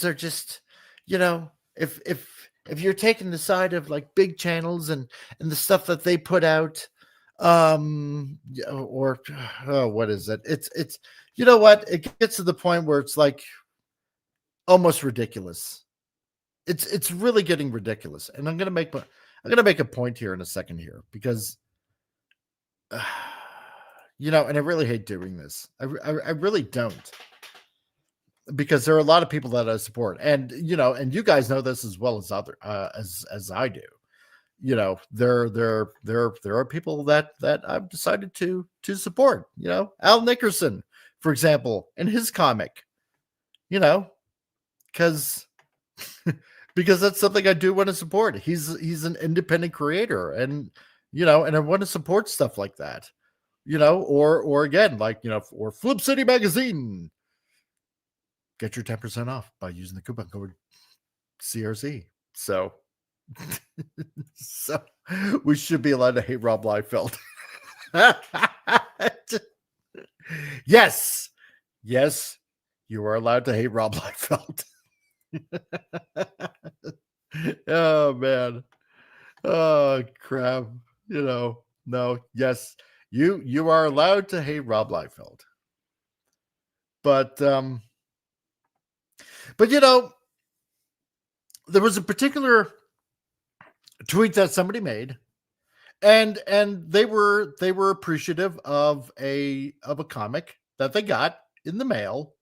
are just, if if you're taking the side of like big channels and the stuff that they put out, or what is it? It's you know what? It gets to the point where it's like almost ridiculous. It's really getting ridiculous. And I'm gonna make a point here in a second here, because and I really hate doing this. I really don't, because there are a lot of people that I support, and and you guys know this as well as as I do. There are people that I've decided to support. Al Nickerson, for example, and his comic. Because because that's something I do want to support. He's an independent creator, and and I want to support stuff like that. Or again, like or Flip City Magazine. Get your 10% off by using the coupon code CRC. So we should be allowed to hate Rob Liefeld. Yes, you are allowed to hate Rob Liefeld. Oh man, oh crap. No, yes, you are allowed to hate Rob Liefeld. But there was a particular tweet that somebody made, and they were appreciative of a comic that they got in the mail,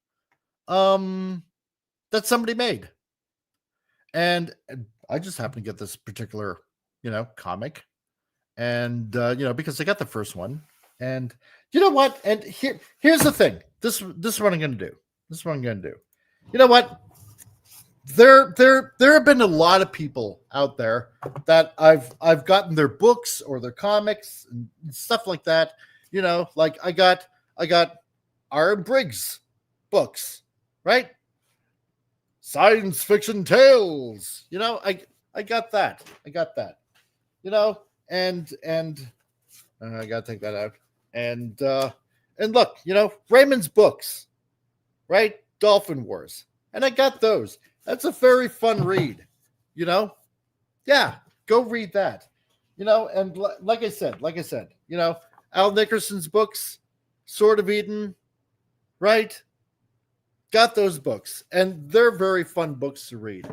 that somebody made, and I just happened to get this particular comic, and because I got the first one, and you know what, and here's the thing, this is what I'm gonna do. You know what? There have been a lot of people out there that I've gotten their books or their comics and stuff like that. Like I got R.M. Briggs books, right? Science fiction tales. I got that. And I gotta take that out. And look, Raymond's books, right? Dolphin Wars. And I got those. That's a very fun read, Yeah, go read that. And like I said, Al Nickerson's books, Sword of Eden, right? Got those books, and they're very fun books to read.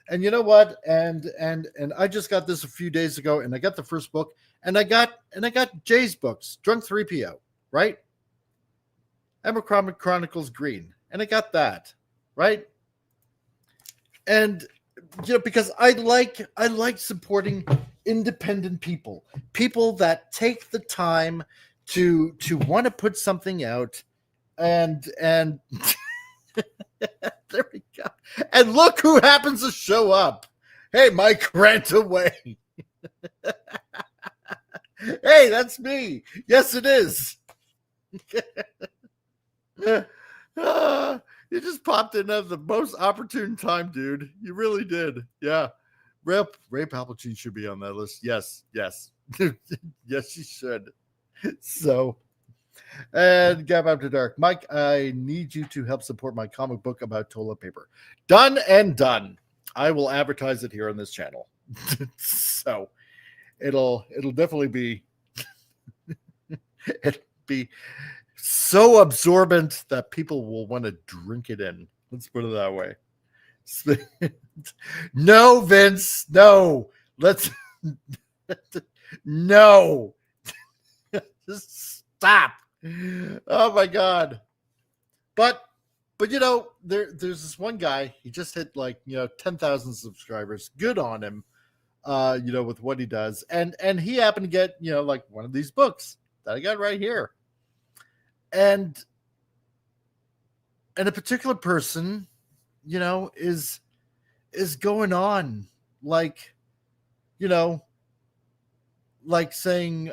And you know what? And I just got this a few days ago, and I got the first book, and I got Jay's books, Drunk 3PO, right? Abercrombie Chronicles Green, and I got that, right? And because I like supporting independent people that take the time to want to put something out, and there we go. And look who happens to show up. Hey, Mike, rant away. Hey, that's me. Yes, it is. You just popped in at the most opportune time, dude. You really did. Yeah. Ray Palpatine should be on that list. Yes. Yes, you should. So, and Gab After Dark. Mike, I need you to help support my comic book about toilet paper. Done and done. I will advertise it here on this channel. So it'll definitely be so absorbent that people will want to drink it in. Let's put it that way. No, Vince. No. Let's no. Just stop. Oh my God. But there's this one guy, he just hit 10,000 subscribers. Good on him. With what he does. And he happened to get, one of these books that I got right here. And a particular person, is going on like saying,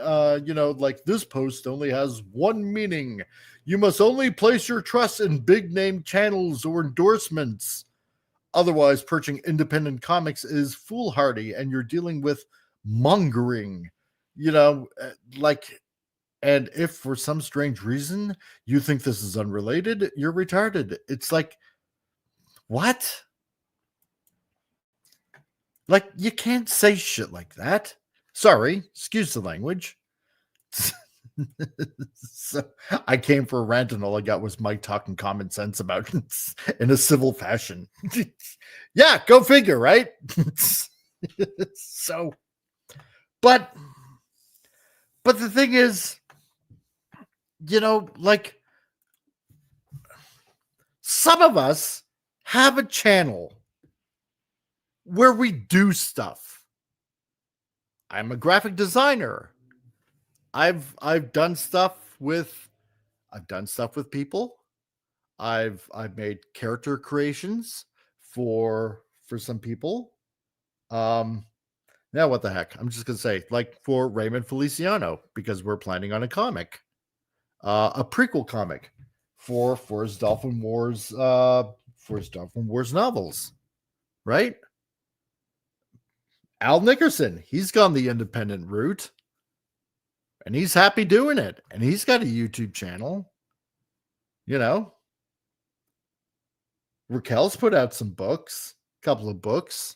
this post only has one meaning. You must only place your trust in big name channels or endorsements. Otherwise, purchasing independent comics is foolhardy, and you're dealing with mongering, and if for some strange reason you think this is unrelated, you're retarded. It's like, what? Like, you can't say shit like that. Sorry, excuse the language. So I came for a rant, and all I got was Mike talking common sense about it in a civil fashion. Yeah, go figure, right? So, but the thing is, like, some of us have a channel where we do stuff. I'm a graphic designer. I've done stuff with people. I've made character creations for some people. Now what the heck? I'm just gonna say, like, for Raymond Feliciano, because we're planning on a comic, a prequel comic for his Dolphin Wars novels, right? Al Nickerson, he's gone the independent route, and he's happy doing it, and he's got a YouTube channel. Raquel's put out some books, a couple of books,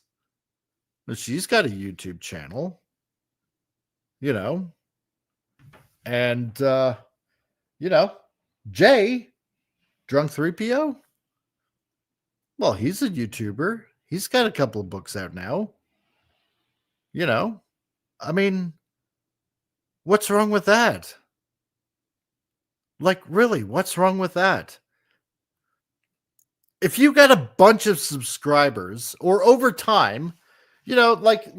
but she's got a YouTube channel. And Jay, Drunk 3PO, well, he's a YouTuber. He's got a couple of books out now. I mean, what's wrong with that? Like, really, what's wrong with that? If you got a bunch of subscribers, or over time, like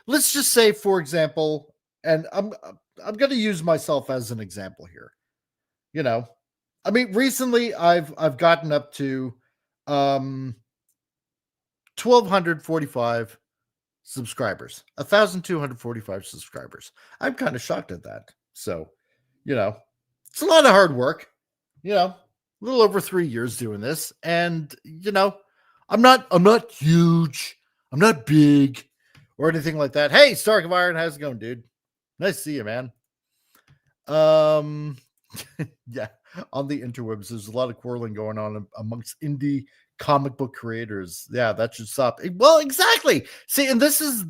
let's just say, for example, and I'm going to use myself as an example here. I mean, recently I've gotten up to 1,245 subscribers, 1,245 subscribers. I'm kind of shocked at that. So, it's a lot of hard work, a little over 3 years doing this. And, I'm not huge. I'm not big or anything like that. Hey, Stark of Iron, how's it going, dude? Nice to see you, man. Yeah, on the interwebs, there's a lot of quarreling going on amongst indie comic book creators. Yeah, that should stop. Well, exactly. See, and this is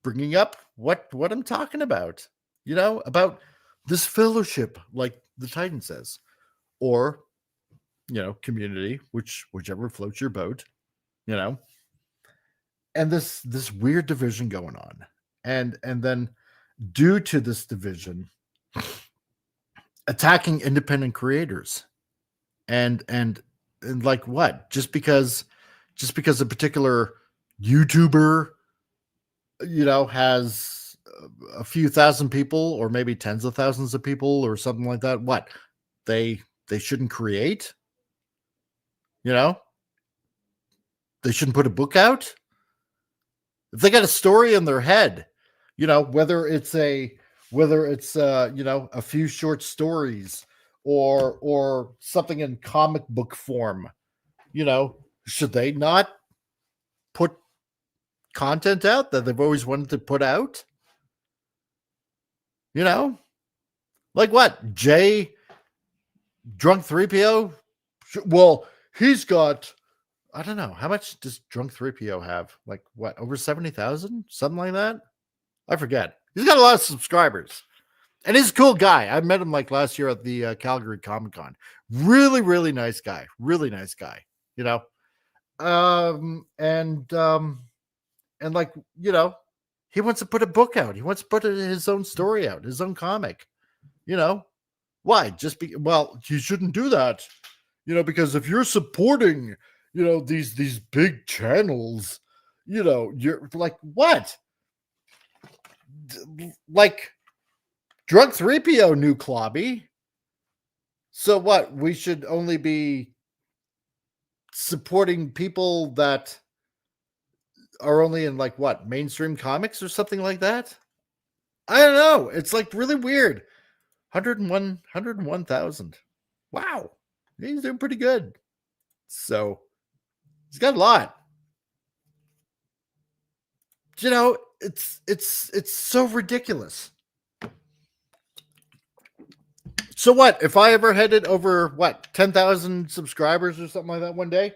bringing up what I'm talking about. About this fellowship, like the Titan says, or community, whichever floats your boat. And this weird division going on, and then, due to this division, attacking independent creators, and like, what? Just because a particular YouTuber, has a few thousand people, or maybe tens of thousands of people, or something like that, what? They shouldn't create? They shouldn't put a book out? If they got a story in their head, whether it's a few short stories, or something in comic book form, should they not put content out that they've always wanted to put out? Like, what? Jay, Drunk 3PO? Well, he's got, I don't know, how much does Drunk 3PO have? Like, what, over 70,000? Something like that? I forget. He's got a lot of subscribers. And he's a cool guy. I met him like last year at the Calgary Comic Con. Really, really nice guy. Really nice guy. And like, he wants to put a book out. He wants to put his own story out, his own comic. Why? Well, you shouldn't do that. Because if you're supporting, these big channels, you're like, what? Like, Drunk 3PO knew Klobby. So what? We should only be supporting people that are only in, like, what, mainstream comics or something like that? I don't know. It's like really weird. 101,000. Wow. He's doing pretty good. So he's got a lot. It's so ridiculous. So what? If I ever headed over, what, 10,000 subscribers or something like that one day,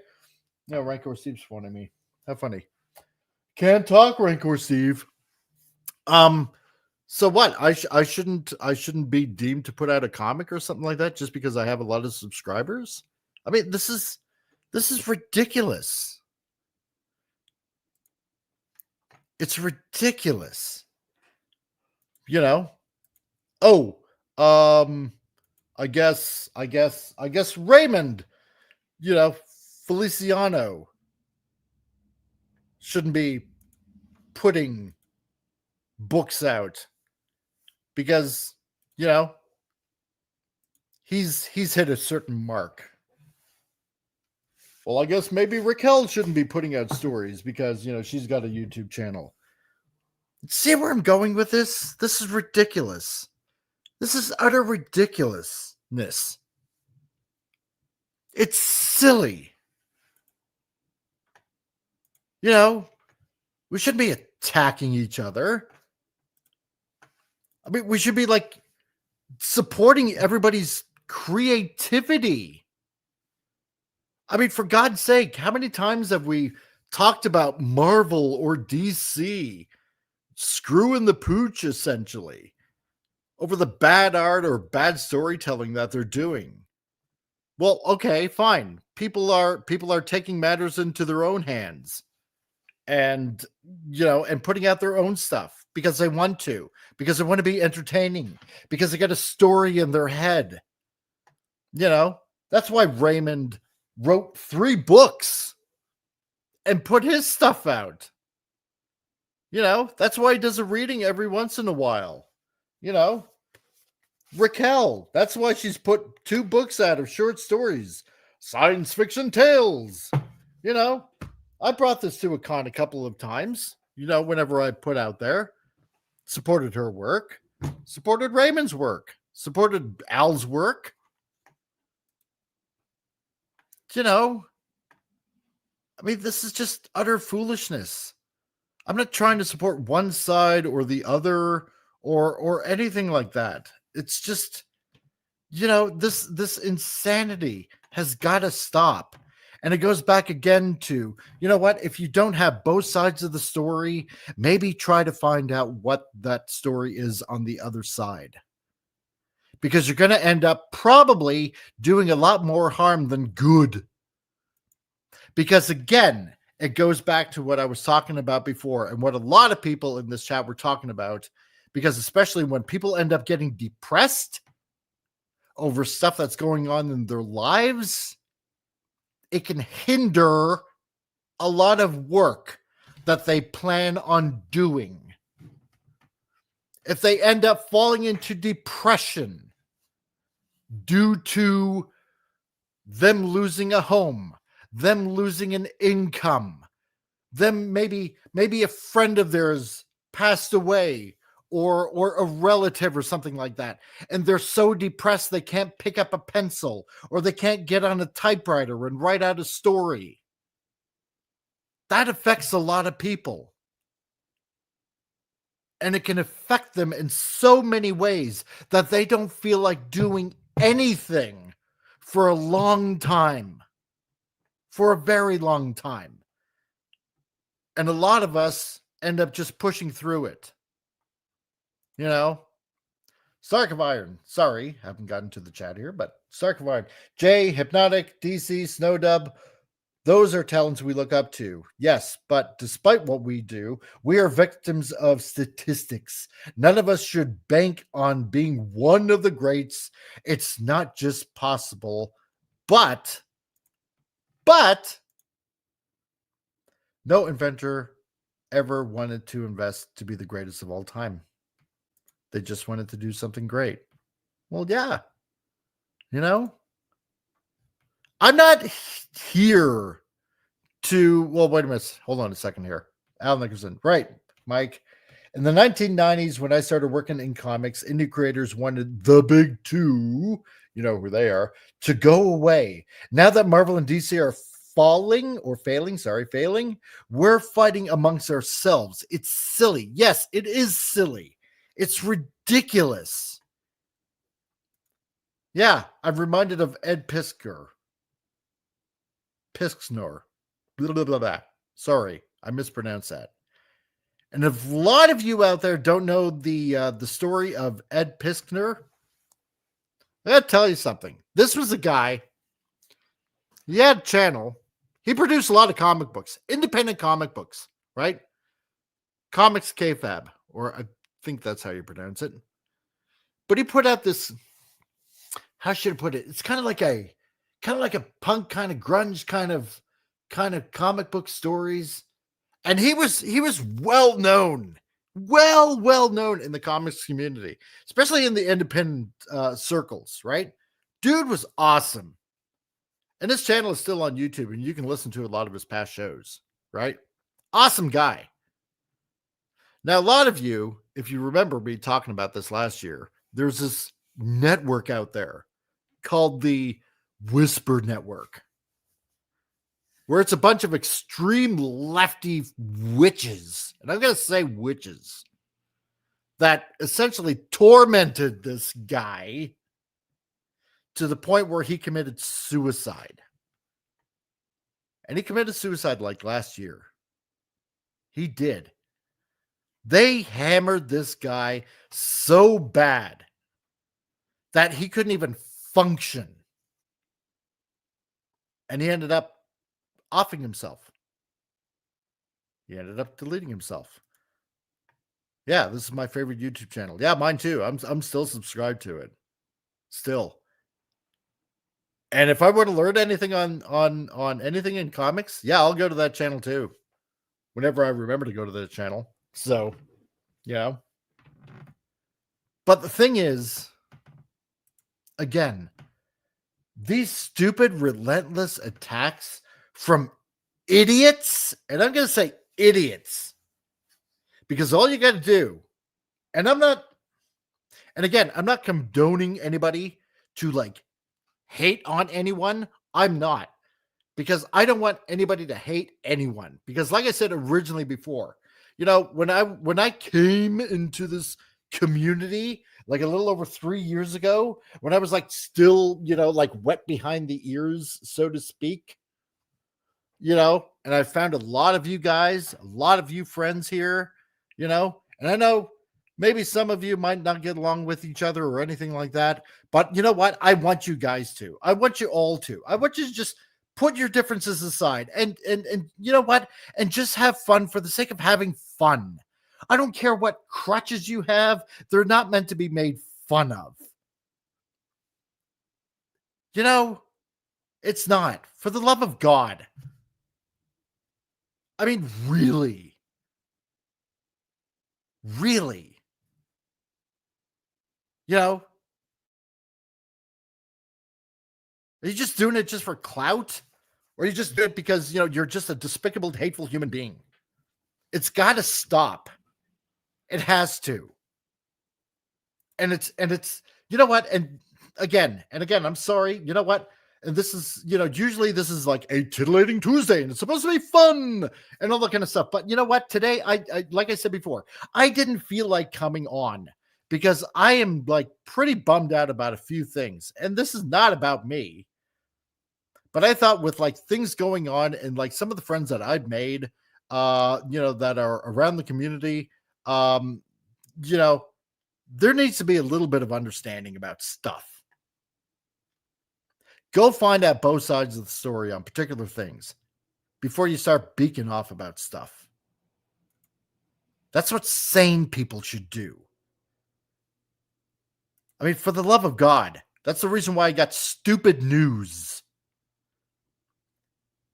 No, Rancor Steve's phoning me. How funny. Can't talk, Rancor Steve. So what? I shouldn't be deemed to put out a comic or something like that just because I have a lot of subscribers? I mean, this is ridiculous. It's ridiculous. You know? Oh, I guess Raymond, Feliciano shouldn't be putting books out because, he's hit a certain mark. Well, I guess maybe Raquel shouldn't be putting out stories because, she's got a YouTube channel. See where I'm going with this? This is ridiculous. This is utter ridiculousness. It's silly. We shouldn't be attacking each other. I mean, we should be like supporting everybody's creativity. I mean, for God's sake, how many times have we talked about Marvel or DC screwing the pooch essentially over the bad art or bad storytelling that they're doing? Well, okay, fine. People are taking matters into their own hands and and putting out their own stuff because they want to be entertaining, because they got a story in their head. That's why Raymond wrote 3 books and put his stuff out. That's why he does a reading every once in a while. Raquel, that's why she's put 2 books out of short stories, science fiction tales. I brought this to a con a couple of times, whenever I put out there, supported her work, supported Raymond's work, supported Al's work. I mean, this is just utter foolishness. I'm not trying to support one side or the other or anything like that. It's just, this insanity has got to stop. And it goes back again to, what? If you don't have both sides of the story, maybe try to find out what that story is on the other side. Because you're going to end up probably doing a lot more harm than good. Because again, it goes back to what I was talking about before and what a lot of people in this chat were talking about. Because especially when people end up getting depressed over stuff that's going on in their lives, it can hinder a lot of work that they plan on doing. If they end up falling into depression due to them losing a home, them losing an income, them maybe a friend of theirs passed away, or a relative or something like that, and they're so depressed they can't pick up a pencil or they can't get on a typewriter and write out a story. That affects a lot of people. And it can affect them in so many ways that they don't feel like doing anything for a long time. For a very long time. And a lot of us end up just pushing through it. Stark of Iron. Sorry, haven't gotten to the chat here, but Stark of Iron. Jay, Hypnotic, DC, Snowdub. Those are talents we look up to. Yes, but despite what we do, we are victims of statistics. None of us should bank on being one of the greats. It's not just possible, but no inventor ever wanted to invest to be the greatest of all time. They just wanted to do something great. Well, yeah. I'm not here to... Well, wait a minute. Hold on a second here. Al Nickerson. Right, Mike. In the 1990s, when I started working in comics, indie creators wanted the big two, who they are, to go away. Now that Marvel and DC are failing, we're fighting amongst ourselves. It's silly. Yes, it is silly. It's ridiculous. Yeah, I'm reminded of Ed Piskor. blah, blah, blah, blah. Sorry, I mispronounced that. And if a lot of you out there don't know the story of Ed Piskner, I gotta tell you something. This was a guy. He had a channel. He produced a lot of comic books, independent comic books, right? Comics Kayfabe, or I think that's how you pronounce it. But he put out this. How should I put it? It's kind of like a punk, kind of grunge, kind of comic book stories. And he was well known in the comics community, especially in the independent circles, right? Dude was awesome. And his channel is still on YouTube, and you can listen to a lot of his past shows, right? Awesome guy. Now, a lot of you, if you remember me talking about this last year, there's this network out there called the Whisper Network, where it's a bunch of extreme lefty witches, and I'm going to say witches, that essentially tormented this guy to the point where he committed suicide. And he committed suicide like last year. He did. They hammered this guy so bad that he couldn't even function. And he ended up offing himself. He ended up deleting himself. Yeah, this is my favorite YouTube channel. Yeah, mine too. I'm still subscribed to it. Still. And if I were to learn anything on anything in comics, yeah, I'll go to that channel too. Whenever I remember to go to that channel. So, yeah. But the thing is, again, these stupid, relentless attacks from idiots, and I'm going to say idiots, because all you got to do, and I'm not condoning anybody to like hate on anyone. I'm not, because I don't want anybody to hate anyone, because like I said originally before, when I came into this community like a little over 3 years ago, when I was like still, like wet behind the ears, so to speak, and I found a lot of you guys, a lot of you friends here, and I know maybe some of you might not get along with each other or anything like that, but you know what? I want you guys to. I want you all to. I want you to just put your differences aside and you know what? And just have fun for the sake of having fun. I don't care what crutches you have. They're not meant to be made fun of. It's not. For the love of God. I mean, really. Really. Are you just doing it just for clout? Or you just do it because, you're just a despicable, hateful human being? It's got to stop. It has to. And it's, you know what? And again, I'm sorry. You know what? And this is, usually this is like a titillating Tuesday and it's supposed to be fun and all that kind of stuff. But you know what? Today, I like I said before, I didn't feel like coming on because I am like pretty bummed out about a few things. And this is not about me. But I thought with like things going on and like some of the friends that I've made, that are around the community, there needs to be a little bit of understanding about stuff. Go find out both sides of the story on particular things before you start beaking off about stuff. That's what sane people should do. I mean, for the love of God, that's the reason why I got stupid news.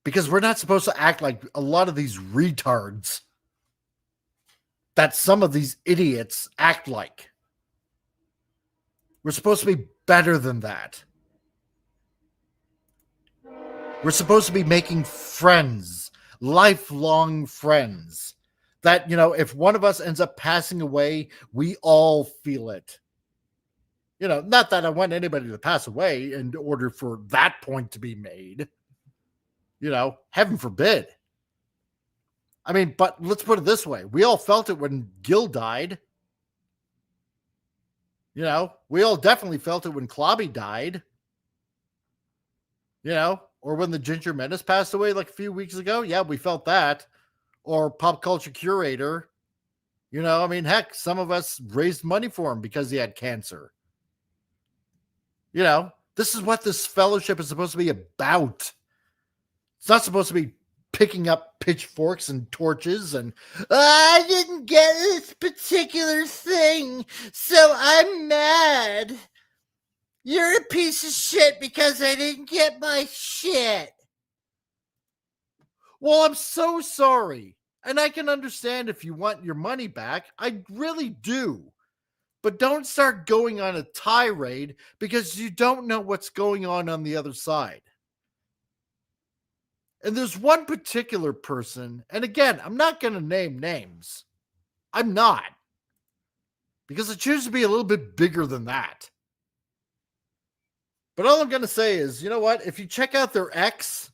Because we're not supposed to act like a lot of these retards that some of these idiots act like. We're supposed to be better than that. We're supposed to be making friends, lifelong friends. That, if one of us ends up passing away, we all feel it. Not that I want anybody to pass away in order for that point to be made. Heaven forbid. I mean, but let's put it this way. We all felt it when Gil died. We all definitely felt it when Clobby died. Or when the Ginger Menace passed away like a few weeks ago. Yeah, we felt that. Or Pop Culture Curator. You know, I mean, heck, some of us raised money for him because he had cancer. You know, this is what this fellowship is supposed to be about. It's not supposed to be picking up pitchforks and torches and I didn't get this particular thing, so I'm mad. You're a piece of shit because I didn't get my shit. Well, I'm so sorry. And I can understand if you want your money back. I really do. But don't start going on a tirade because you don't know what's going on the other side. And there's one particular person, and again, I'm not going to name names. I'm not. Because I choose to be a little bit bigger than that. But all I'm going to say is, you know what? If you check out their X,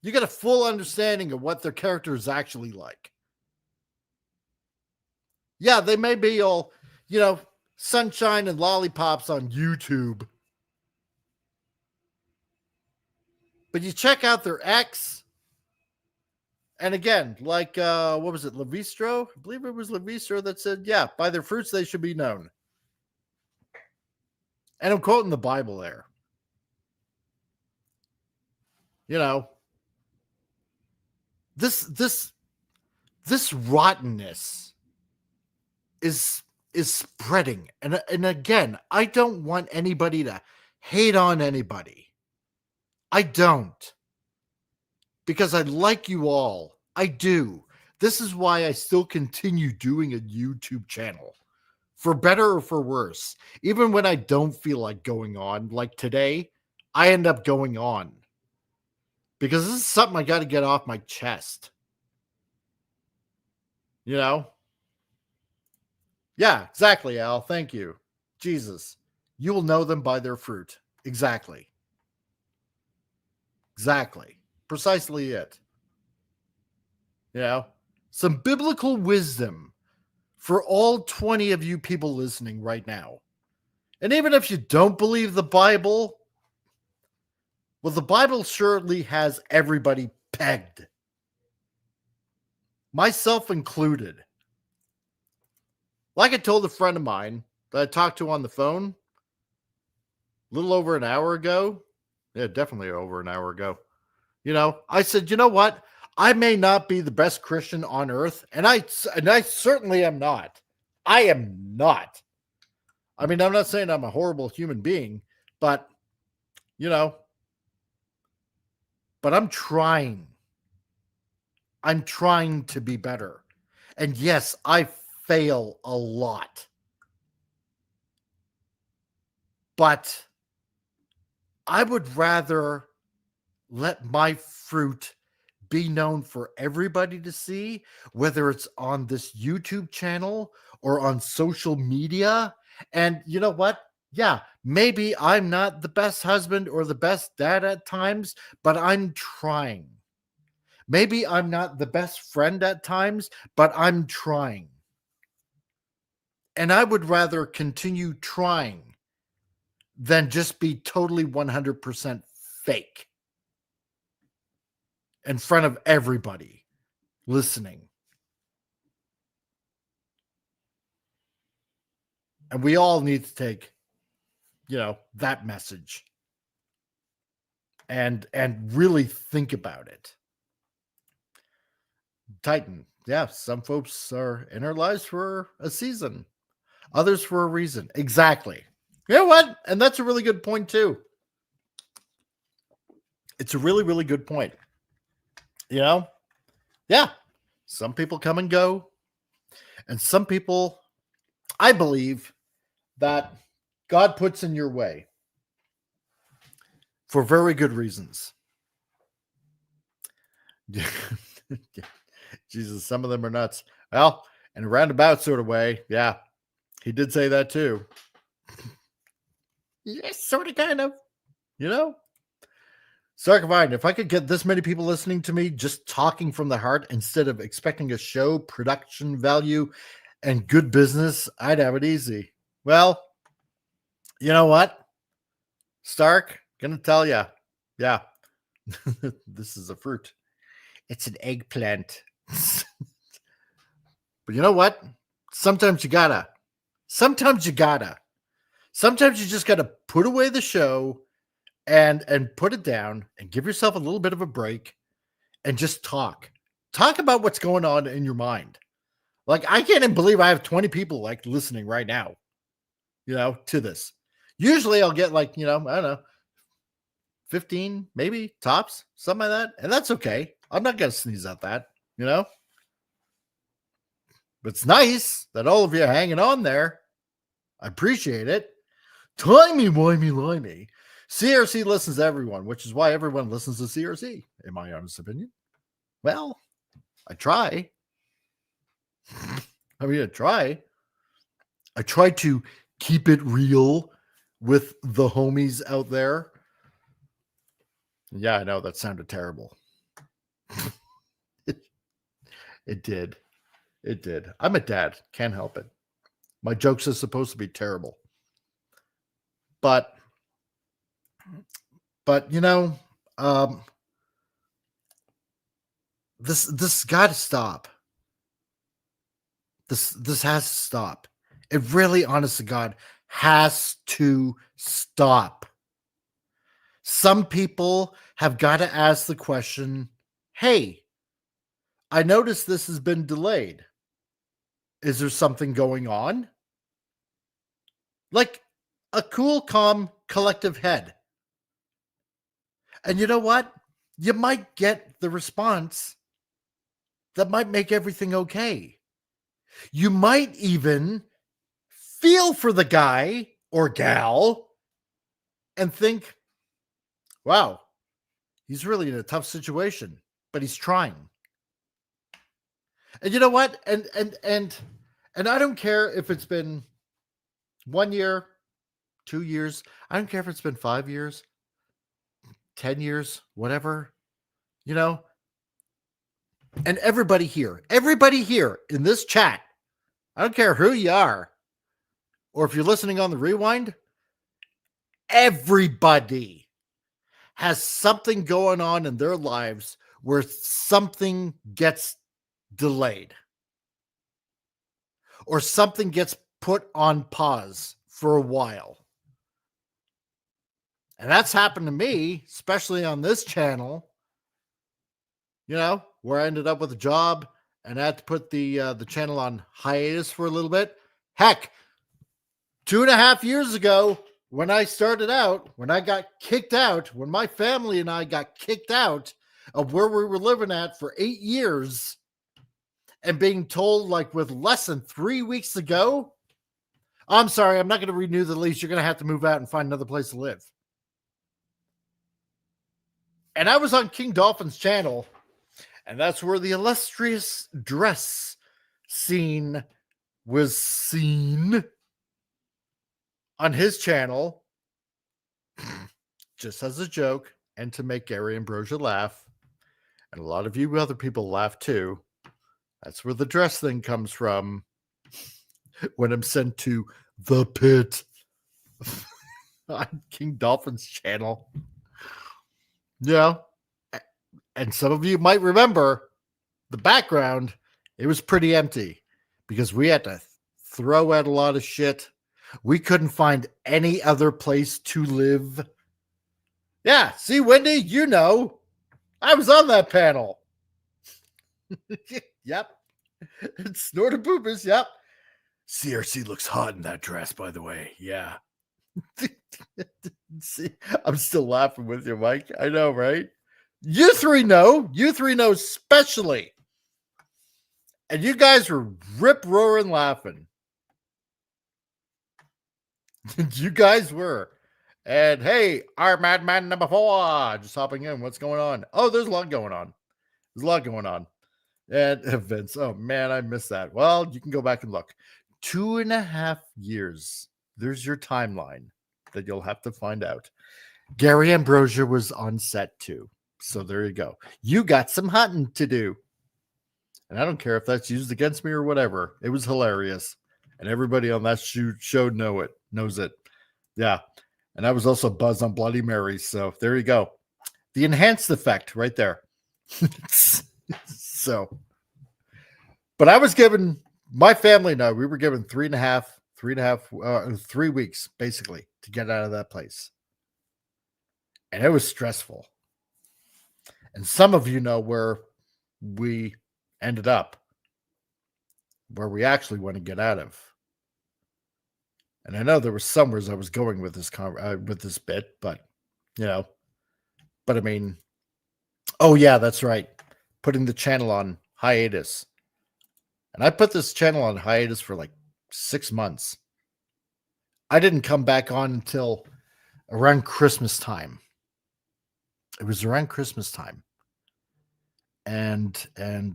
you get a full understanding of what their character is actually like. Yeah, they may be all, you know, sunshine and lollipops on YouTube. But you check out their X, and again, like, what was it, Levistro? I believe it was Levistro that said, yeah, by their fruits they should be known. And I'm quoting the Bible there. You know, this rottenness is spreading. And again, I don't want anybody to hate on anybody. I don't. Because I like you all. I do. This is why I still continue doing a YouTube channel. For better or for worse. Even when I don't feel like going on, like today, I end up going on. Because this is something I got to get off my chest. You know? Yeah, exactly, Al. Thank you. Jesus. You will know them by their fruit. Exactly. Exactly. Precisely it. You know, some biblical wisdom for all 20 of you people listening right now. And even if you don't believe the Bible, well, the Bible surely has everybody pegged. Myself included. Like I told a friend of mine that I talked to on the phone a little over an hour ago. Yeah, definitely over an hour ago. You know, I said, you know what? I may not be the best Christian on earth, and I certainly am not. I am not. I mean, I'm not saying I'm a horrible human being, but, you know, but I'm trying. I'm trying to be better. And yes, I fail a lot. But I would rather let my fruit be known for everybody to see, whether it's on this YouTube channel or on social media. And you know what? Yeah, maybe I'm not the best husband or the best dad at times, but I'm trying. Maybe I'm not the best friend at times, but I'm trying. And I would rather continue trying than just be totally 100% fake in front of everybody listening. And we all need to take, you know, that message and really think about it. Titan. Yeah, some folks are in our lives for a season, others for a reason. Exactly. You know what? And that's a really good point too. It's a really, really good point. You know? Yeah. Some people come and go. And some people, I believe, that God puts in your way for very good reasons. Jesus, some of them are nuts. Well, in a roundabout sort of way, yeah, he did say that too. Yes, sort of, kind of, you know? Sarkovine, if I could get this many people listening to me just talking from the heart instead of expecting a show, production value, and good business, I'd have it easy. Well, you know what? Stark, gonna tell you. Yeah. This is a fruit. It's an eggplant. But you know what? Sometimes you gotta. Sometimes you just gotta put away the show and put it down and give yourself a little bit of a break and just talk. Talk about what's going on in your mind. Like, I can't even believe I have 20 people like listening right now, to this. Usually I'll get like, I don't know, 15, maybe tops, something like that. And that's okay. I'm not going to sneeze at that, But it's nice that all of you are hanging on there. I appreciate it. Timey-wimey-limey. CRC listens to everyone, which is why everyone listens to CRC, in my honest opinion. Well, I try. I try. I try to keep it real with the homies out there. Yeah, I know that sounded terrible. It did. It did. I'm a dad. Can't help it. My jokes are supposed to be terrible. But this got to stop. This has to stop. It really, honest to God, has to stop. Some people have got to ask the question, hey, I noticed this has been delayed. Is there something going on? Like a cool, calm, collective head. And you know what? You might get the response that might make everything okay. You might even feel for the guy or gal and think, wow, he's really in a tough situation, but he's trying. And you know what? And I don't care if it's been 1 year, 2 years. I don't care if it's been 5 years, 10 years, whatever, And everybody here in this chat, I don't care who you are, or if you're listening on the rewind, everybody has something going on in their lives where something gets delayed or something gets put on pause for a while. And that's happened to me, especially on this channel, where I ended up with a job and I had to put the channel on hiatus for a little bit. Heck, 2.5 years ago, when I started out, when I got kicked out, when my family and I got kicked out of where we were living at for 8 years and being told like with less than 3 weeks to go, I'm sorry, I'm not going to renew the lease. You're going to have to move out and find another place to live. And I was on King Dolphin's channel, and that's where the illustrious dress scene was seen on his channel, just as a joke and to make Gary Ambrosia laugh. And a lot of you other people laugh too. That's where the dress thing comes from. When I'm sent to the pit on King Dolphin's channel. Yeah. And some of you might remember the background. It was pretty empty because we had to throw out a lot of shit. We couldn't find any other place to live. Yeah. See, Wendy, I was on that panel. Yep. It's Snorted Boopers. Yep. CRC looks hot in that dress, by the way. Yeah. See, I'm still laughing with you, Mike. I know, right? You three know. You three know especially. And you guys were rip-roaring laughing. You guys were. And hey, our madman number 4, just hopping in. What's going on? Oh, there's a lot going on. And Vince, oh man, I missed that. Well, you can go back and look. 2.5 years. There's your timeline that you'll have to find out. Gary Ambrosia was on set too. So there you go. You got some hunting to do. And I don't care if that's used against me or whatever. It was hilarious. And everybody on that show knows it. Yeah. And I was also buzzed on Bloody Mary. So there you go. The enhanced effect right there. So, but I was given, my family and I, we were given 3 weeks basically to get out of that place. And it was stressful. And some of you know where we ended up, where we actually want to get out of. And I know there was somewhere I was going with this bit, but I mean, oh yeah, that's right. Putting the channel on hiatus. And I put this channel on hiatus for like 6 months. I didn't come back on until around Christmas time. It was around Christmas time. And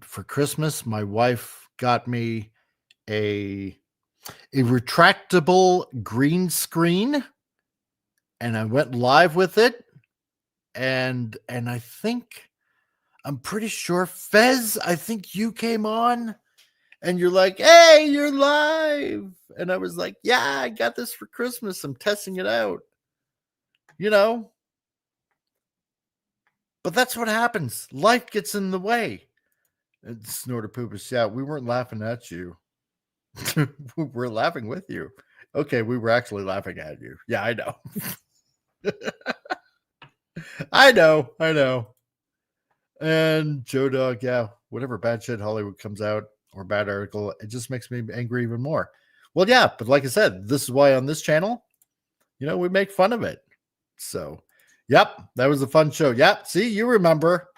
for Christmas, my wife got me a retractable green screen, and I went live with it. And I'm pretty sure, Fez, I think you came on and you're like, hey, you're live. And I was like, yeah, I got this for Christmas. I'm testing it out. But that's what happens. Life gets in the way. And Snorter Poopus, yeah, we weren't laughing at you. We're laughing with you. Okay, we were actually laughing at you. Yeah, I know. I know. And Joe Dog, yeah, whatever bad shit Hollywood comes out or bad article, it just makes me angry even more. Well, yeah, but like I said, this is why on this channel, we make fun of it. So, yep, that was a fun show. Yep, see, you remember,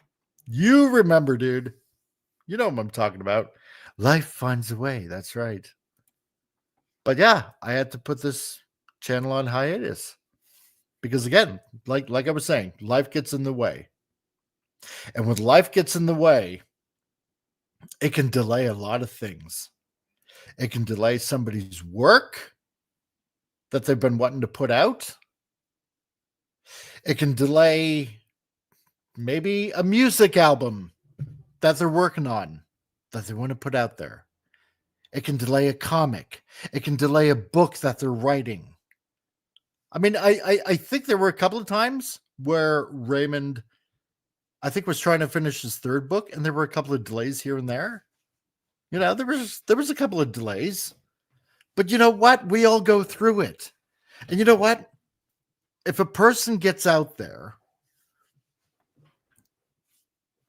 dude. You know what I'm talking about. Life finds a way. That's right. But yeah, I had to put this channel on hiatus because, again, like I was saying, life gets in the way. And when life gets in the way, it can delay a lot of things. It can delay somebody's work that they've been wanting to put out. It can delay maybe a music album that they're working on that they want to put out there. It can delay a comic. It can delay a book that they're writing. I mean, I think there were a couple of times where Raymond, I think, was trying to finish his third book, and there were a couple of delays here and there. There was a couple of delays. But you know what? We all go through it. And you know what? If a person gets out there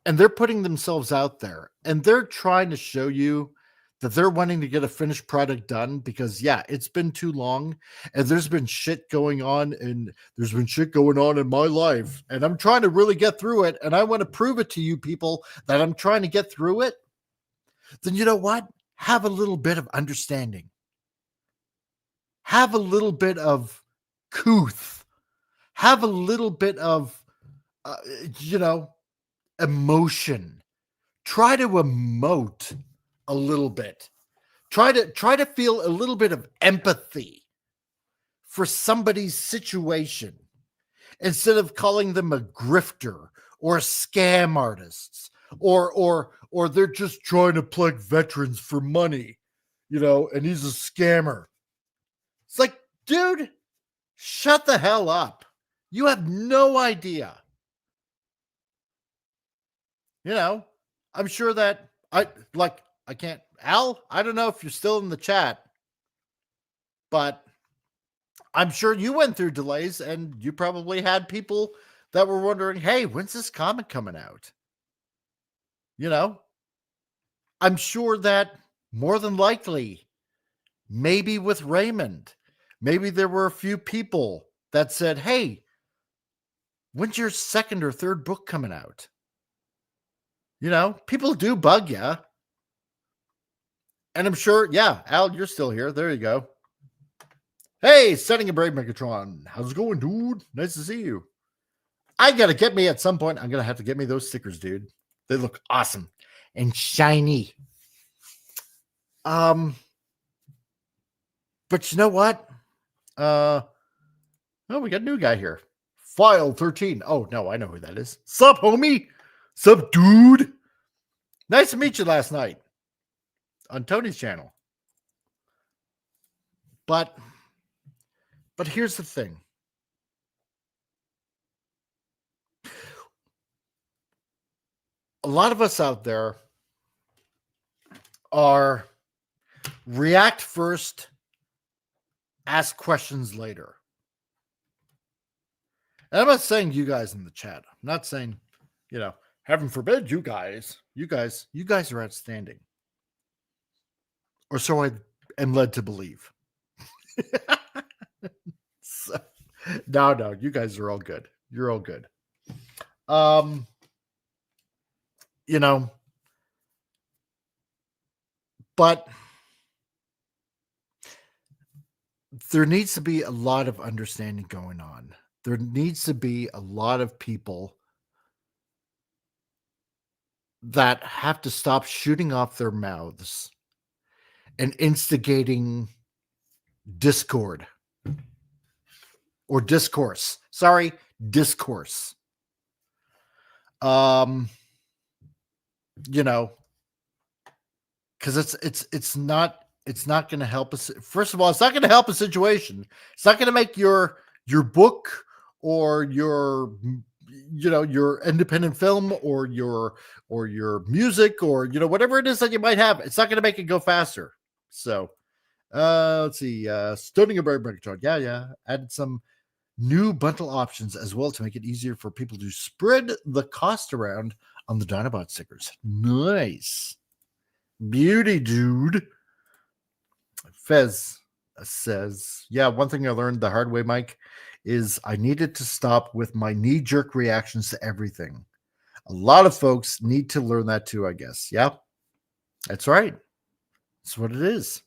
and they're putting themselves out there and they're trying to show you that they're wanting to get a finished product done because, yeah, it's been too long and there's been shit going on and there's been shit going on in my life and I'm trying to really get through it and I want to prove it to you people that I'm trying to get through it, then you know what? Have a little bit of understanding. Have a little bit of couth. Have a little bit of, emotion. Try to emote a little bit. Try to feel a little bit of empathy for somebody's situation instead of calling them a grifter or a scam artists or they're just trying to plug veterans for money, and he's a scammer. It's like, dude, shut the hell up. You have no idea. I'm sure that I can't, Al, I don't know if you're still in the chat, but I'm sure you went through delays and you probably had people that were wondering, hey, when's this comic coming out? I'm sure that more than likely, maybe with Raymond, maybe there were a few people that said, hey, when's your second or third book coming out? People do bug you. And I'm sure, yeah, Al, you're still here. There you go. Hey, Setting a Brave Megatron. How's it going, dude? Nice to see you. I got to get me at some point. I'm going to have to get me those stickers, dude. They look awesome and shiny. But you know what? We got a new guy here. File 13. Oh, no, I know who that is. Sup, homie? Sup, dude? Nice to meet you last night on Tony's channel. But here's the thing. a lot of us out there are react first, ask questions later. And I'm not saying you guys in the chat. I'm not saying, heaven forbid you guys are outstanding. Or so I am led to believe. So, no, you guys are all good. You're all good. But there needs to be a lot of understanding going on. There needs to be a lot of people that have to stop shooting off their mouths and instigating discord or discourse. Sorry, discourse. Because it's not going to help us. First of all, it's not going to help a situation. It's not going to make your book or your independent film or your music or whatever it is that you might have. It's not going to make it go faster. So let's see. Stoning a bird break. Yeah. Added some new bundle options as well to make it easier for people to spread the cost around on the Dinobot stickers. Nice. Beauty, dude. Fez says, yeah, one thing I learned the hard way, Mike, is I needed to stop with my knee-jerk reactions to everything. A lot of folks need to learn that too, I guess. Yeah, that's right. That's what it is.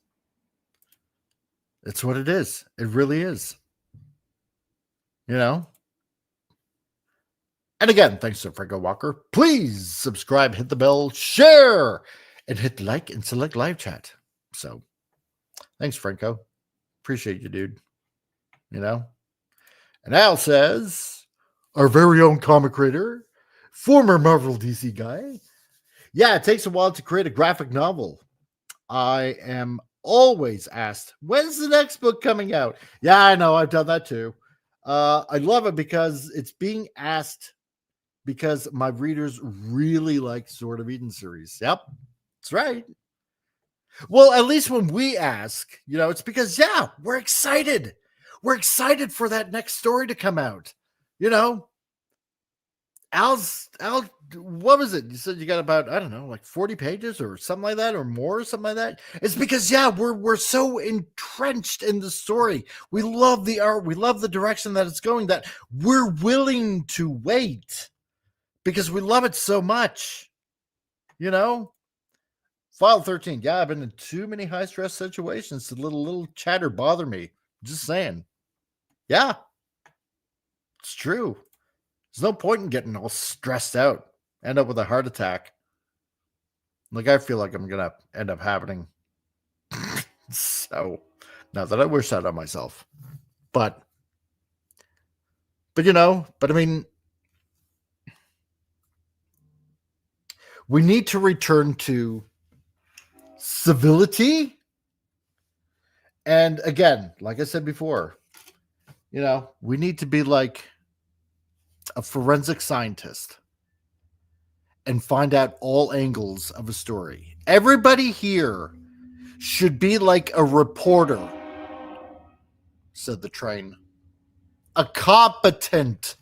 It's what it is. It really is. And again, thanks to Franco Walker. Please subscribe, hit the bell, share, and hit like and select live chat. So thanks, Franco. Appreciate you, dude. And Al says, our very own comic creator, former Marvel DC guy. Yeah, it takes a while to create a graphic novel. I am always asked, when's the next book coming out? Yeah, I know. I've done that too. I love it because it's being asked because my readers really like Sword of Eden series. Yep, that's right. Well, at least when we ask, it's because, we're excited. We're excited for that next story to come out. Al, what was it? You said you got about, I don't know, like 40 pages or something like that or more or something like that. It's because, we're so entrenched in the story. We love the art. We love the direction that it's going that we're willing to wait because we love it so much. File 13. Yeah, I've been in too many high stress situations to little chatter bother me. Just saying. Yeah, it's true. There's no point in getting all stressed out, end up with a heart attack. Like I feel like I'm going to end up happening. So, not that I wish that on myself. But I mean, we need to return to civility. And again, like I said before, we need to be like a forensic scientist and find out all angles of a story. Everybody here should be like a reporter, said the train. A competent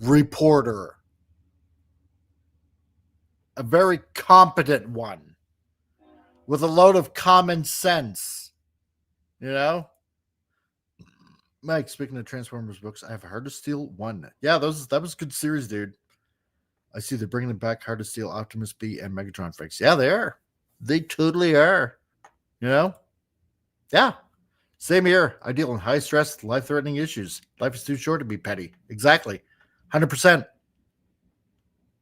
reporter. A very competent one. With a load of common sense. Mike, speaking of Transformers books, I have Hard to Steal 1. Yeah, that was a good series, dude. I see they're bringing back Hard to Steal, Optimus B, and Megatron fix. Yeah, they are. They totally are. Yeah. Same here. I deal in high stress, life-threatening issues. Life is too short to be petty. Exactly. 100%.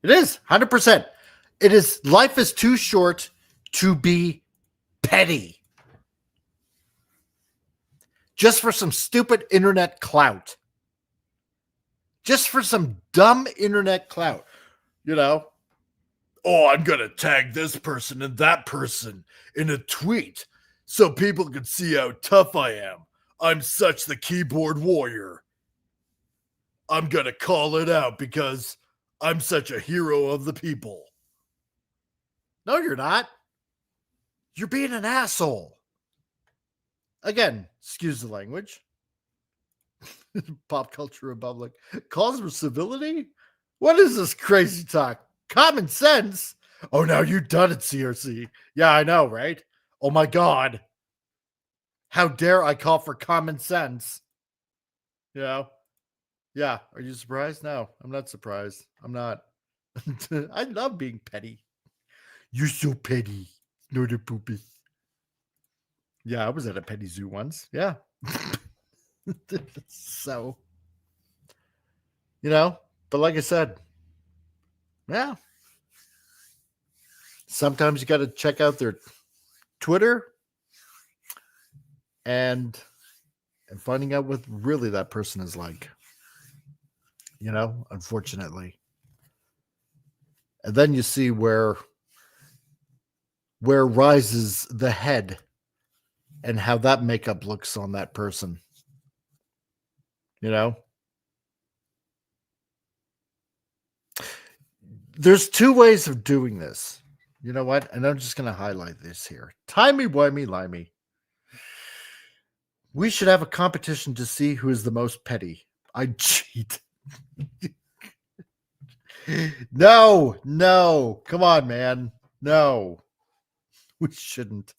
It is. 100%. It is. Life is too short to be petty. Just for some stupid internet clout. Just for some dumb internet clout. Oh, I'm going to tag this person and that person in a tweet so people can see how tough I am. I'm such the keyboard warrior. I'm going to call it out because I'm such a hero of the people. No, you're not. You're being an asshole. Again, excuse the language. Pop Culture Republic. Calls for civility? What is this crazy talk? Common sense? Oh, now you done it, CRC. Yeah, I know, right? Oh my God. How dare I call for common sense? You know? Yeah. Are you surprised? No, I'm not surprised. I'm not. I love being petty. You're so petty. No, the poopy. Yeah, I was at a petty zoo once. Yeah. So, but like I said, yeah. Sometimes you got to check out their Twitter and finding out what really that person is like. Unfortunately. And then you see where rises the head and how that makeup looks on that person. There's two ways of doing this. You know what? And I'm just going to highlight this here. Timey-wimey, limey. We should have a competition to see who is the most petty. I cheat. No. Come on, man. No. We shouldn't.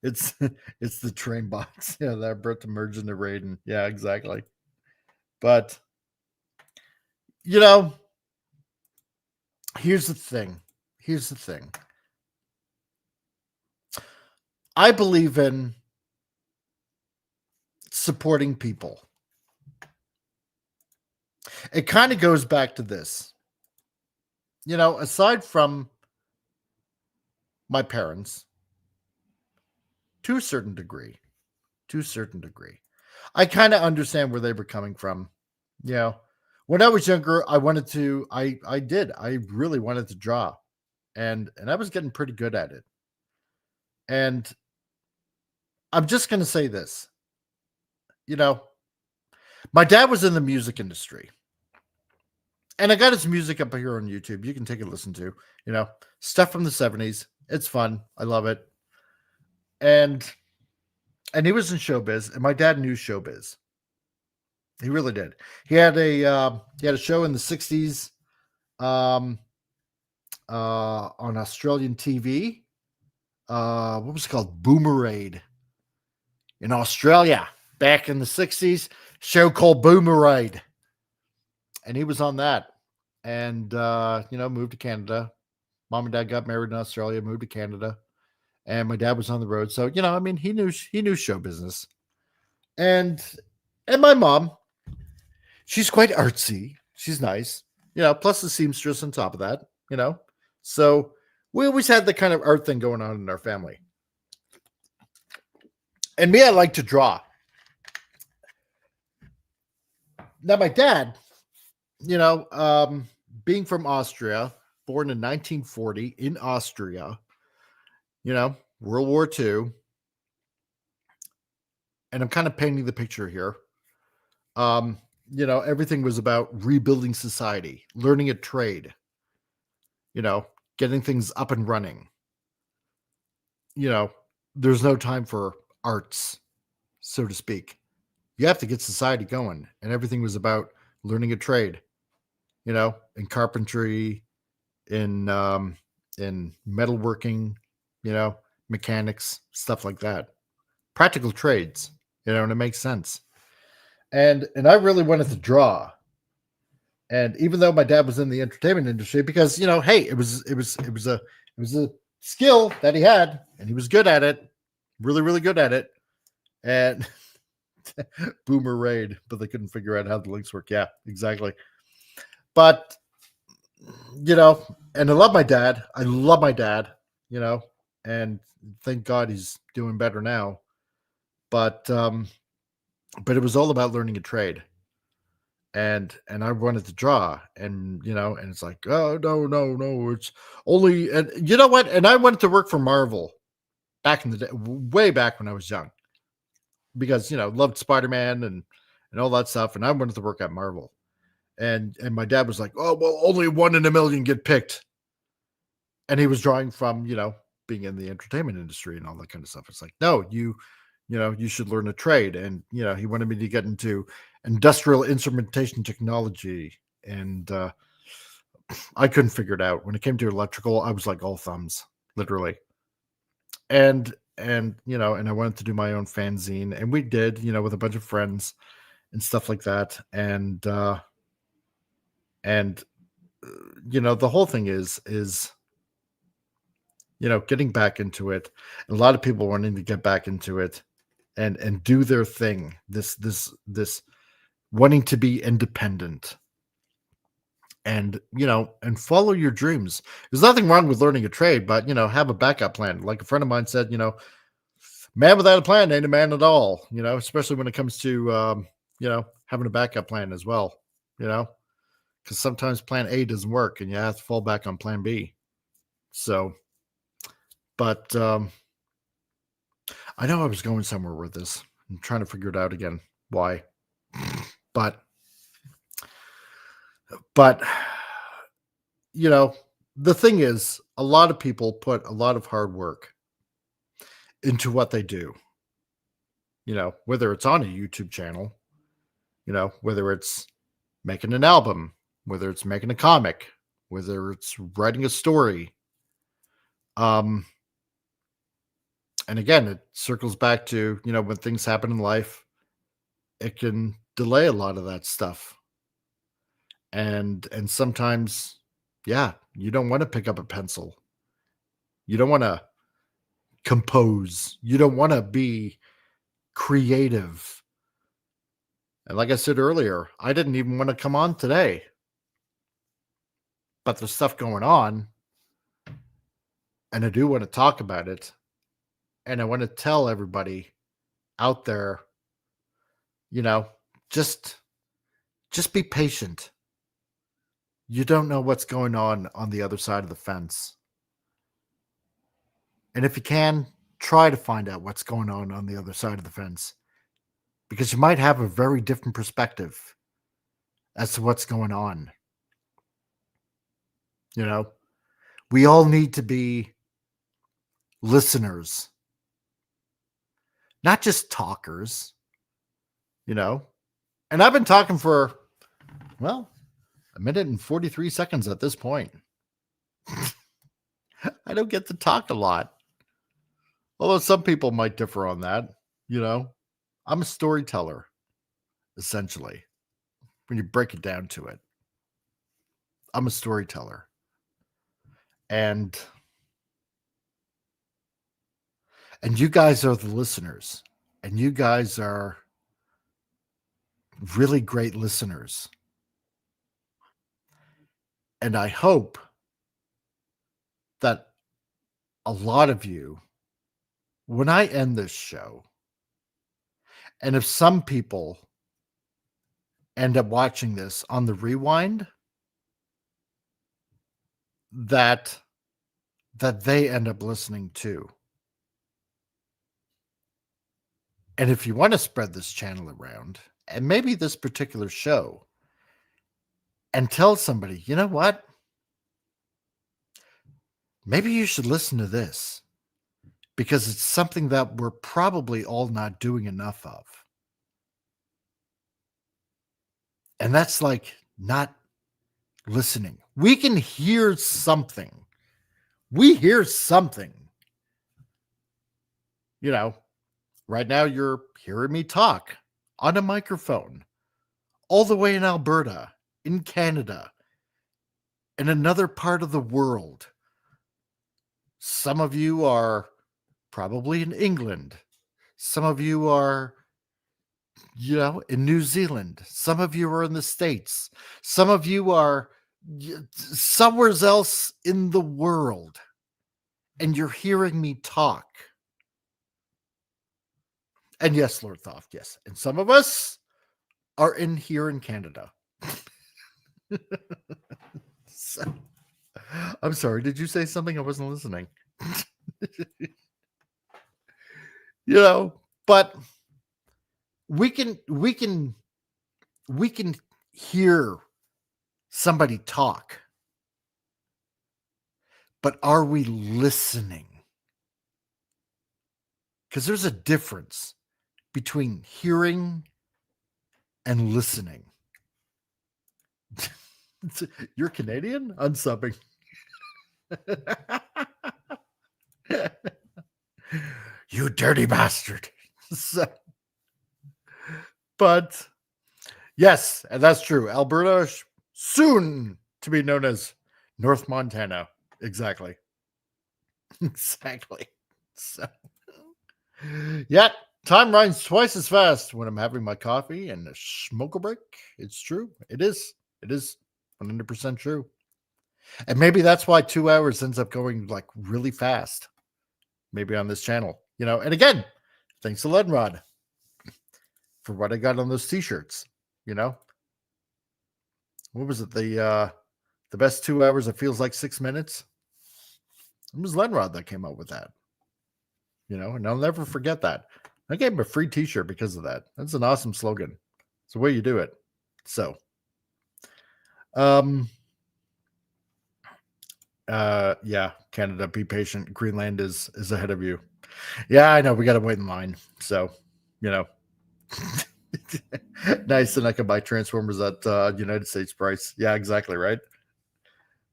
It's the train box. Yeah, that brought to merge into Raiden. Yeah, exactly. But here's the thing. I believe in supporting people. It kind of goes back to this. Aside from my parents, to a certain degree, I kind of understand where they were coming from. When I was younger, I really wanted to draw, and I was getting pretty good at it. And I'm just going to say this, my dad was in the music industry, and I got his music up here on YouTube. You can take a listen to, stuff from the 70s. It's fun. I love it. And he was in showbiz, and my dad knew showbiz. He really did. He had a show in the 60s on Australian TV. What was it called? Boomerade. In Australia, back in the 60s, show called Boomerade. And he was on that. And moved to Canada. Mom and dad got married in Australia, moved to Canada. And my dad was on the road. So, he knew show business. And my mom, she's quite artsy. She's nice. Plus the seamstress on top of that, So we always had the kind of art thing going on in our family. And me, I like to draw. Now, my dad, being from Austria, born in 1940 in Austria, World War II. And I'm kind of painting the picture here. Everything was about rebuilding society, learning a trade, getting things up and running. There's no time for arts, so to speak. You have to get society going. And everything was about learning a trade, in carpentry, in metalworking, mechanics, stuff like that. Practical trades, and it makes sense. And I really wanted to draw. And even though my dad was in the entertainment industry, because hey, it was a skill that he had, and he was good at it, really, really good at it. And Boomer Raid, but they couldn't figure out how the links work. Yeah, exactly. But and I love my dad. And thank God he's doing better now. But it was all about learning a trade. And I wanted to draw, and and it's like, oh no, it's only, and you know what? And I wanted to work for Marvel back in the day, way back when I was young, because loved Spider-Man and all that stuff, and I wanted to work at Marvel. And my dad was like, oh well, only 1 in a million get picked. And he was drawing from, being in the entertainment industry and all that kind of stuff. It's like, no, you should learn a trade. And, he wanted me to get into industrial instrumentation technology. And I couldn't figure it out. When it came to electrical, I was like all thumbs, literally. And I wanted to do my own fanzine, and we did, with a bunch of friends and stuff like that. And the whole thing is getting back into it. A lot of people wanting to get back into it and do their thing. This wanting to be independent and follow your dreams. There's nothing wrong with learning a trade, but have a backup plan. Like a friend of mine said, man without a plan ain't a man at all, especially when it comes to having a backup plan as well, because sometimes plan A doesn't work and you have to fall back on plan B. So, but I know I was going somewhere with this. I'm trying to figure it out again. Why? But the thing is, a lot of people put a lot of hard work into what they do. Whether it's on a YouTube channel, whether it's making an album, whether it's making a comic, whether it's writing a story. And again, it circles back to, when things happen in life, it can delay a lot of that stuff. And sometimes, you don't want to pick up a pencil. You don't want to compose. You don't want to be creative. And like I said earlier, I didn't even want to come on today. But there's stuff going on. And I do want to talk about it. And I want to tell everybody out there, just be patient. You don't know what's going on the other side of the fence. And if you can, try to find out what's going on the other side of the fence. Because you might have a very different perspective as to what's going on. We all need to be listeners, not just talkers, And I've been talking for, a minute and 43 seconds at this point. I don't get to talk a lot. Although some people might differ on that, I'm a storyteller, essentially. When you break it down to it, I'm a storyteller. And you guys are the listeners. And you guys are really great listeners. And I hope that a lot of you, when I end this show, and if some people end up watching this on the rewind, that they end up listening too. And if you want to spread this channel around, and maybe this particular show, and tell somebody, you know what? Maybe you should listen to this, because it's something that we're probably all not doing enough of. And that's like not listening. We can hear something. We hear something. Right now you're hearing me talk on a microphone all the way in Alberta, in Canada, in another part of the world. Some of you are probably in England. Some of you are, in New Zealand. Some of you are in the States. Some of you are somewhere else in the world. And you're hearing me talk. And yes, Lord Thoth, yes. And some of us are here in Canada. So, I'm sorry. Did you say something? I wasn't listening. But we can hear somebody talk. but are we listening? Because there's a difference between hearing and listening. You're Canadian? Unsubbing. You dirty bastard. But yes, and that's true. Alberta, soon to be known as North Montana. Exactly. Exactly. So, yeah, time runs twice as fast when I'm having my coffee and a smoke a break. It's true. It is 100% true. And maybe that's why 2 hours ends up going like really fast. Maybe on this channel, and again, thanks to Lenrod for what I got on those t-shirts. What was it? The best 2 hours, it feels like 6 minutes. It was Lenrod that came up with that. And I'll never forget that. I gave him a free t-shirt because of that. That's an awesome slogan. It's the way you do it. So, yeah, Canada, be patient. Greenland is ahead of you. Yeah, I know. We got to wait in line. So, nice. And I can buy Transformers at United States price. Yeah, exactly. Right.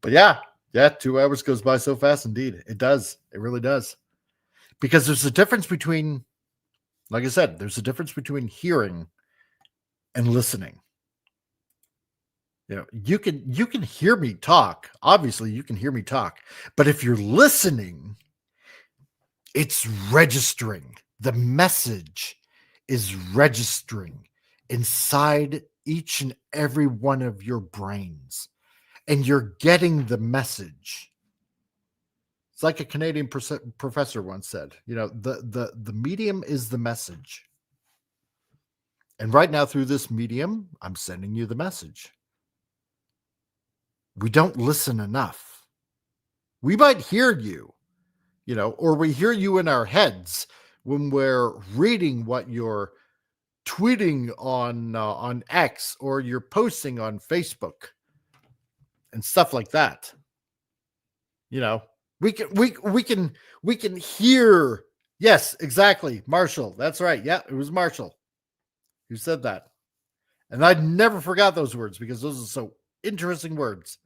But yeah, 2 hours goes by so fast. Indeed. It does. It really does. Because there's a difference between, like I said, there's a difference between hearing and listening. You can hear me talk. Obviously, you can hear me talk. But if you're listening, it's registering. The message is registering inside each and every one of your brains. And you're getting the message. It's like a Canadian professor once said, the medium is the message. And right now through this medium, I'm sending you the message. We don't listen enough. We might hear you, or we hear you in our heads when we're reading what you're tweeting on X or you're posting on Facebook and stuff like that. We can hear. Yes, exactly. Marshall. That's right. Yeah, it was Marshall who said that. And I never forgot those words because those are so interesting words.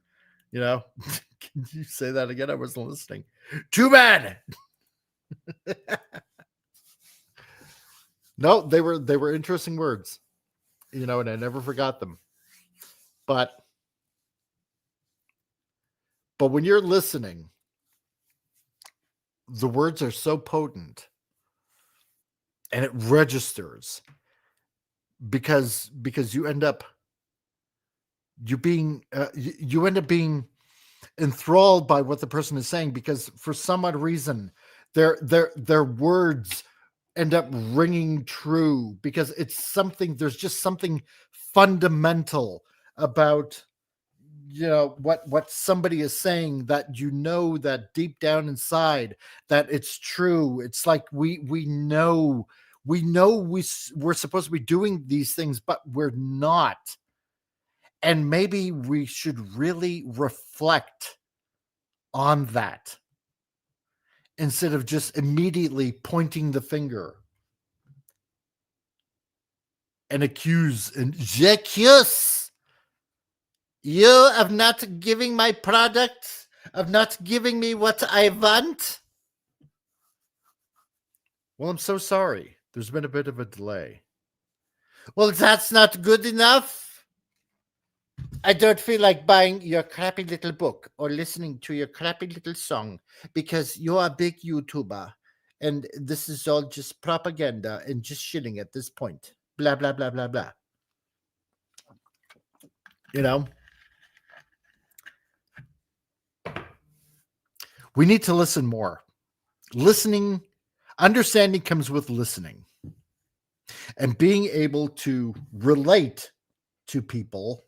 Can you say that again? I wasn't listening. Too bad. No, they were interesting words. And I never forgot them. But when you're listening, the words are so potent and it registers because you end up being enthralled by what the person is saying, because for some odd reason their words end up ringing true because there's just something fundamental about what somebody is saying that that deep down inside that it's true. It's like we're supposed to be doing these things, but we're not. And maybe we should really reflect on that instead of just immediately pointing the finger and accuse and j'accuse you of not giving my product, of not giving me what I want. Well, I'm so sorry. There's been a bit of a delay. Well, that's not good enough. I don't feel like buying your crappy little book or listening to your crappy little song because you're a big YouTuber and this is all just propaganda and just shitting at this point. Blah, blah, blah, blah, blah. We need to listen more. Listening, understanding comes with listening. And being able to relate to people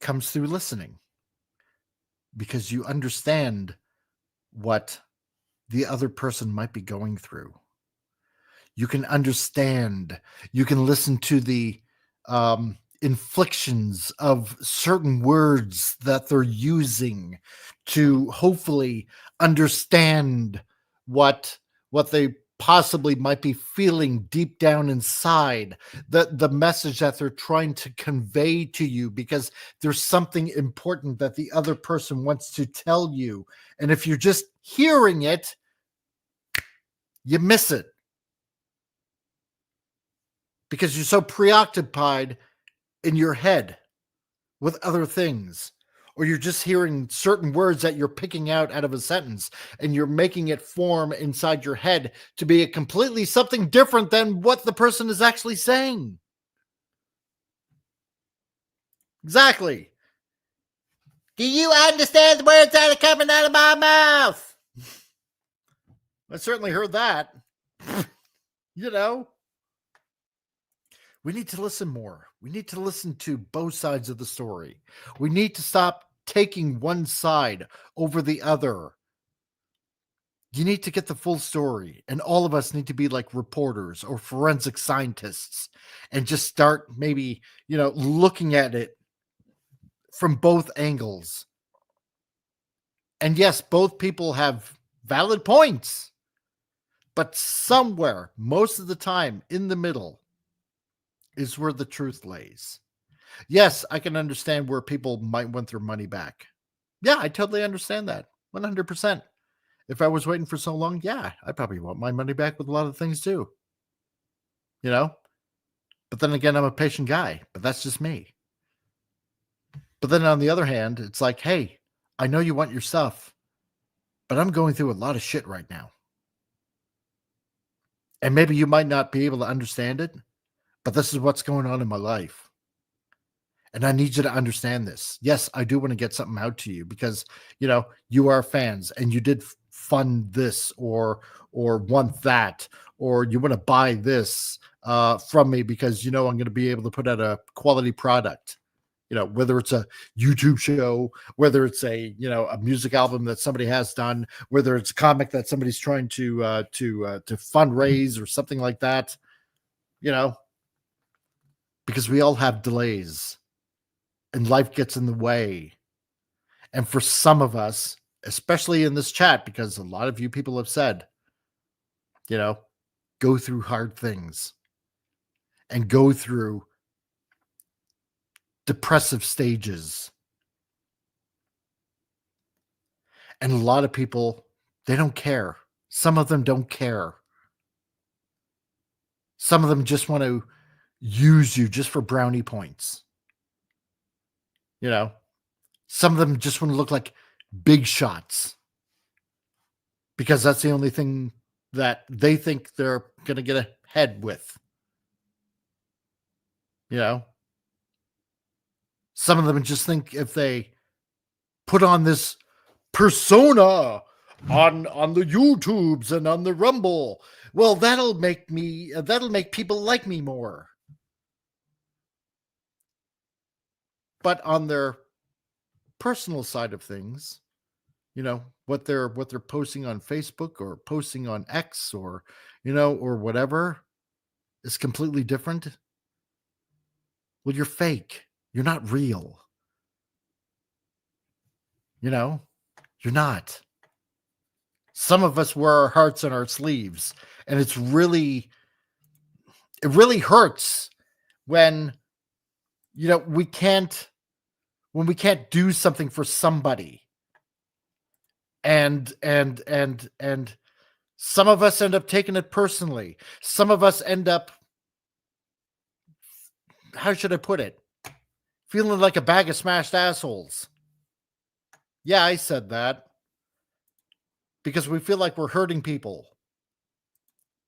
comes through listening, because you understand what the other person might be going through. You can understand, you can listen to the inflictions of certain words that they're using to hopefully understand what they possibly might be feeling deep down inside, the message that they're trying to convey to you, because there's something important that the other person wants to tell you. And if you're just hearing it, you miss it because you're so preoccupied in your head with other things, or you're just hearing certain words that you're picking out of a sentence and you're making it form inside your head to be a completely something different than what the person is actually saying. Exactly. Do you understand the words that are coming out of my mouth? I certainly heard that. You know, we need to listen more. We need to listen to both sides of the story. We need to stop taking one side over the other. You need to get the full story, and all of us need to be like reporters or forensic scientists and just start maybe, looking at it from both angles. And yes, both people have valid points, but somewhere, most of the time, in the middle is where the truth lays. Yes, I can understand where people might want their money back. Yeah, I totally understand that. 100%. If I was waiting for so long, yeah, I probably want my money back with a lot of things too. But then again, I'm a patient guy, but that's just me. But then on the other hand, it's like, hey, I know you want your stuff, but I'm going through a lot of shit right now. And maybe you might not be able to understand it, but this is what's going on in my life. And I need you to understand this. Yes, I do want to get something out to you because, you are fans and you did fund this or want that, or you want to buy this from me because, I'm going to be able to put out a quality product, whether it's a YouTube show, whether it's a music album that somebody has done, whether it's a comic that somebody's trying to fundraise or something like that, because we all have delays and life gets in the way. And for some of us, especially in this chat, because a lot of you people have said, go through hard things and go through depressive stages. And a lot of people, they don't care. Some of them don't care. Some of them just want to use you just for brownie points. Some of them just want to look like big shots because that's the only thing that they think they're going to get ahead with. Some of them just think if they put on this persona on the YouTubes and on the Rumble, well, that'll make people like me more. But on their personal side of things, what they're posting on Facebook or posting on X or or whatever is completely different. Well, you're fake. You're not real. You're not. Some of us wear our hearts on our sleeves, and it really hurts when we can't do something for somebody. And some of us end up taking it personally. Some of us end up, how should I put it? Feeling like a bag of smashed assholes. Yeah, I said that. Because we feel like we're hurting people.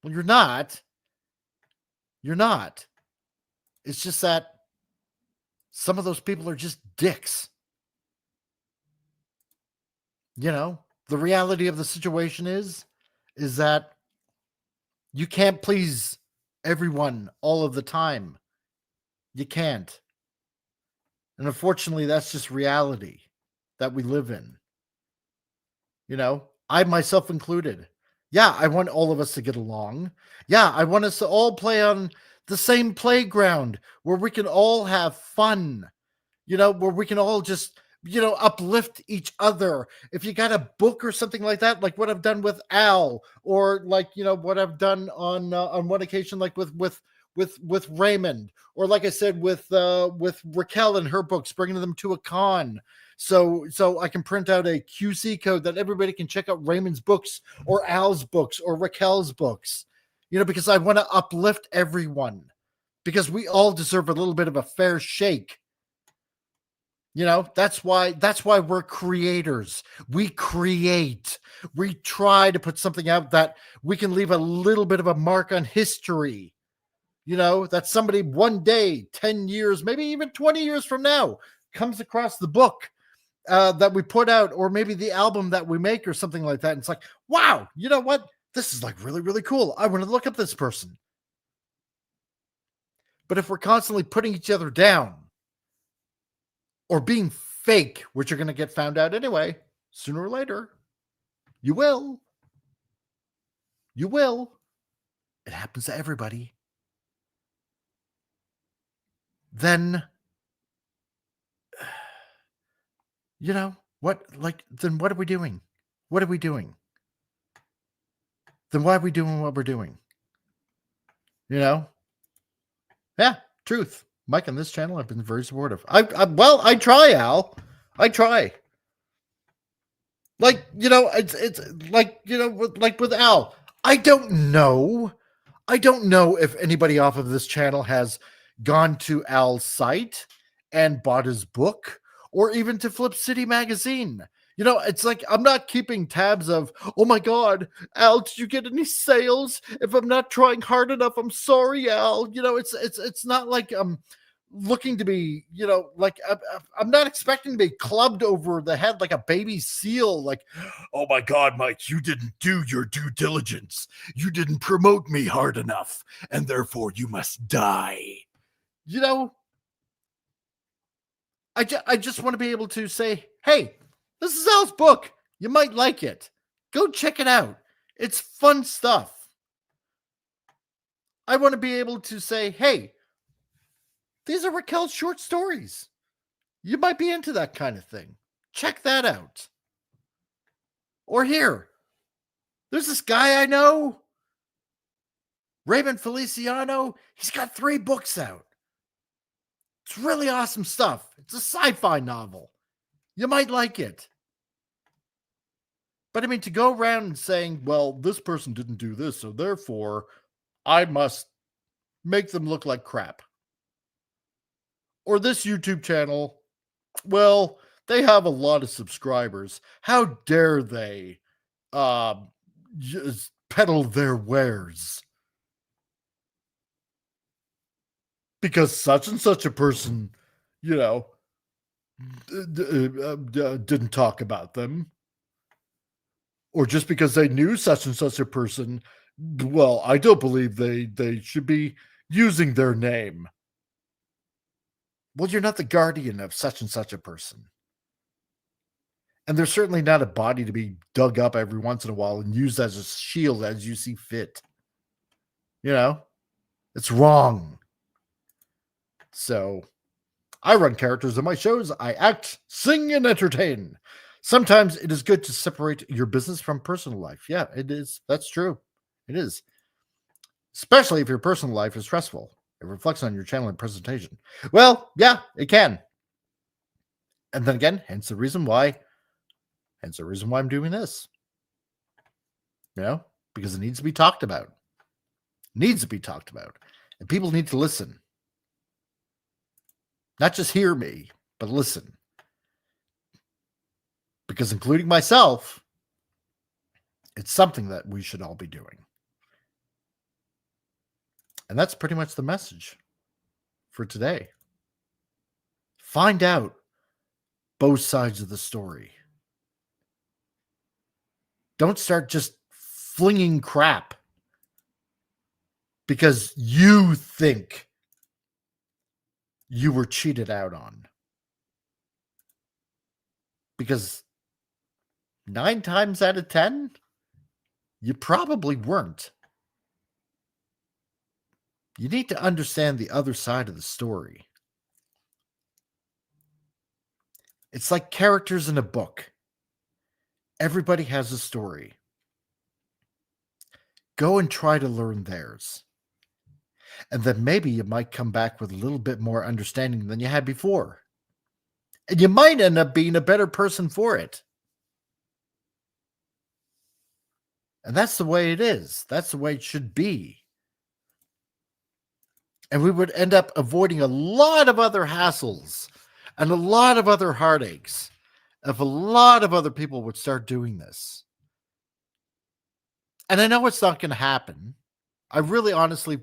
Well, you're not. You're not. It's just that some of those people are just dicks. The reality of the situation is that you can't please everyone all of the time. You can't. And unfortunately, that's just reality that we live in. I myself included. Yeah, I want all of us to get along. Yeah, I want us to all play on the same playground where we can all have fun, where we can all just, uplift each other. If you got a book or something like that, like what I've done with Al, or like, what I've done on one occasion, like with Raymond, or like I said, with Raquel and her books, bringing them to a con. So I can print out a QC code that everybody can check out Raymond's books or Al's books or Raquel's books, because I want to uplift everyone, because we all deserve a little bit of a fair shake. That's why we're creators. We create. We try to put something out that we can leave a little bit of a mark on history. That somebody one day, 10 years, maybe even 20 years from now, comes across the book that we put out, or maybe the album that we make or something like that. And it's like, wow, you know what? This is like really, really cool. I want to look up this person. But if we're constantly putting each other down or being fake, which you're going to get found out anyway, sooner or later, you will. You will. It happens to everybody. Then, what, then what are we doing? What are we doing? Then why are we doing what we're doing? Yeah, truth. Mike, on this channel, I've been very supportive. I try, Al. I try. Like, it's like, like with Al, I don't know if anybody off of this channel has gone to Al's site and bought his book, or even to Flip City magazine. It's like, I'm not keeping tabs of, oh my God, Al, did you get any sales? If I'm not trying hard enough, I'm sorry, Al. It's not like I'm looking to be, like I'm not expecting to be clubbed over the head like a baby seal. Like, oh my God, Mike, you didn't do your due diligence. You didn't promote me hard enough, and therefore you must die. I just want to be able to say, hey, this is Al's book. You might like it. Go check it out. It's fun stuff. I want to be able to say, hey, these are Raquel's short stories. You might be into that kind of thing. Check that out. Or here, there's this guy I know, Raymond Feliciano. He's got 3 books out. It's really awesome stuff. It's a sci-fi novel. You might like it. But I mean, to go around and saying, well, this person didn't do this, so therefore I must make them look like crap. Or this YouTube channel, well, they have a lot of subscribers. How dare they just peddle their wares? Because such and such a person, didn't talk about them. Or just because they knew such and such a person, well, I don't believe they should be using their name. Well, you're not the guardian of such and such a person. And there's certainly not a body to be dug up every once in a while and used as a shield as you see fit. It's wrong. So I run characters in my shows. I act, sing, and entertain. Sometimes it is good to separate your business from personal life. Yeah, it is. That's true. It is. Especially if your personal life is stressful. It reflects on your channel and presentation. Well, yeah, it can. And then again, hence the reason why I'm doing this. Because it needs to be talked about. It needs to be talked about. And people need to listen. Not just hear me, but listen. Because including myself, it's something that we should all be doing. And that's pretty much the message for today. Find out both sides of the story. Don't start just flinging crap because you think you were cheated out on. Because 9 times out of 10, you probably weren't. You need to understand the other side of the story. It's like characters in a book. Everybody has a story. Go and try to learn theirs. And then maybe you might come back with a little bit more understanding than you had before. And you might end up being a better person for it. And that's the way it is. That's the way it should be. And we would end up avoiding a lot of other hassles and a lot of other heartaches if a lot of other people would start doing this. And I know it's not going to happen. I really honestly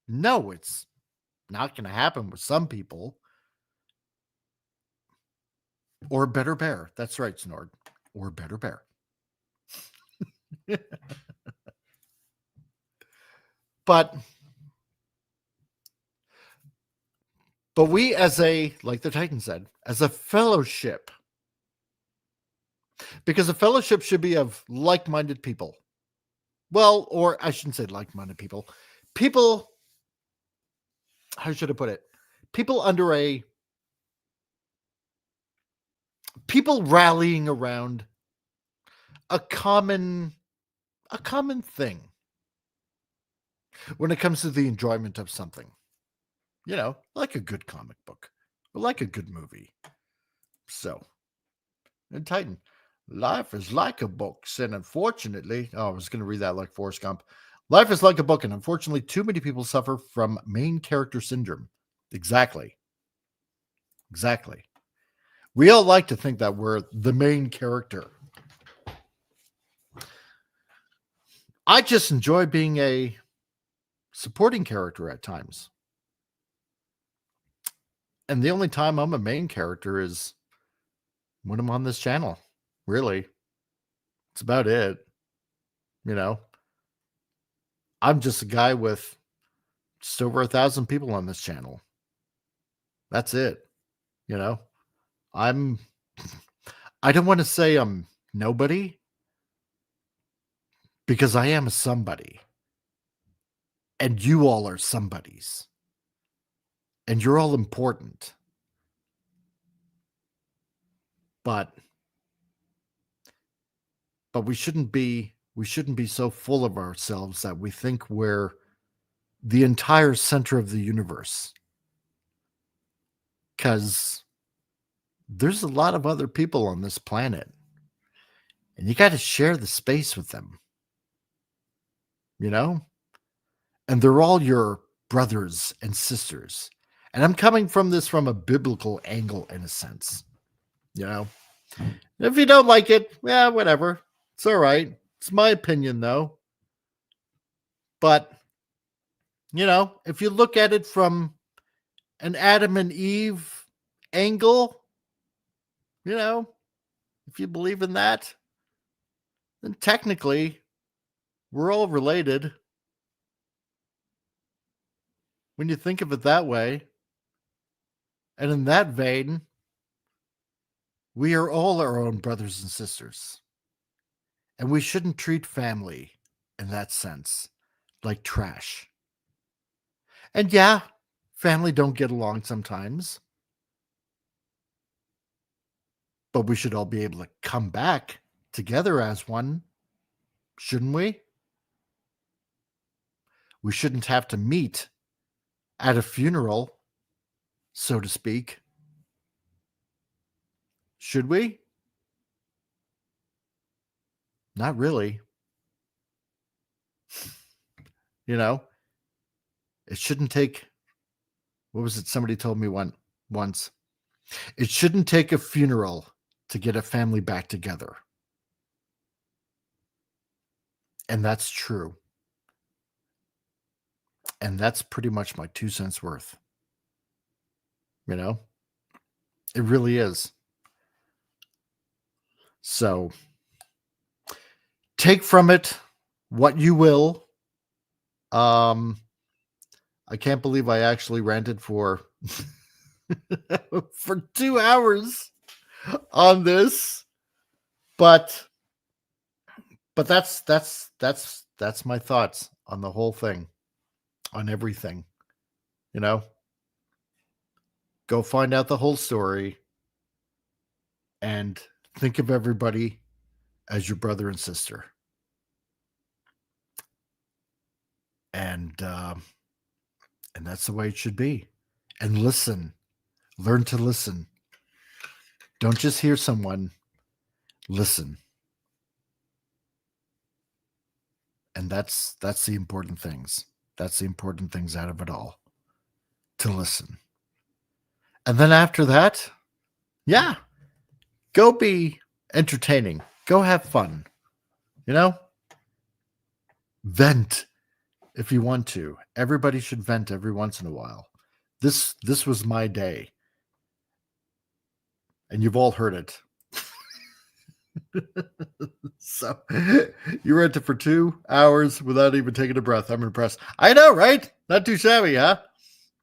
know it's not going to happen with some people. Or Better Bear. That's right, Snord. Or Better Bear. But we as like the Titan said, as a fellowship, because a fellowship should be of like-minded people. Well, or I shouldn't say like-minded people. People, how should I put it? People people rallying around a common thing when it comes to the enjoyment of something. Like a good comic book or like a good movie. So, in Titan, life is like a book, and unfortunately, I was going to read that like Forrest Gump. Life is like a book, and unfortunately, too many people suffer from main character syndrome. Exactly. We all like to think that we're the main character. I just enjoy being a supporting character at times. And the only time I'm a main character is when I'm on this channel. Really. It's about it. I'm just a guy with just over 1,000 people on this channel. That's it. I don't want to say I'm nobody, because I am a somebody. And you all are somebodies. And you're all important. But we shouldn't be so full of ourselves that we think we're the entire center of the universe. Because there's a lot of other people on this planet. And you got to share the space with them. And they're all your brothers and sisters. And I'm coming from this from a biblical angle, in a sense. If you don't like it, yeah, whatever. It's all right. It's my opinion, though. But, if you look at it from an Adam and Eve angle, if you believe in that, then technically we're all related. When you think of it that way, and in that vein, we are all our own brothers and sisters. And we shouldn't treat family in that sense like trash. And yeah, family don't get along sometimes. But we should all be able to come back together as one, shouldn't we? We shouldn't have to meet at a funeral, so to speak. Should we? Not really. It shouldn't take, what was it somebody told me once? It shouldn't take a funeral to get a family back together. And that's true. And that's pretty much my 2 cents worth. It really is. So take from it what you will. I can't believe I actually ranted for 2 hours on this, but that's my thoughts on the whole thing, on everything. go find out the whole story and think of everybody as your brother and sister. And that's the way it should be. And listen, learn to listen. Don't just hear someone, listen. And that's the important things. That's the important things out of it all. To listen. And then after that, yeah, go be entertaining. Go have fun. Vent if you want to. Everybody should vent every once in a while. This was my day. And you've all heard it. So you rented for 2 hours without even taking a breath. I'm impressed. I know, right? Not too shabby, huh?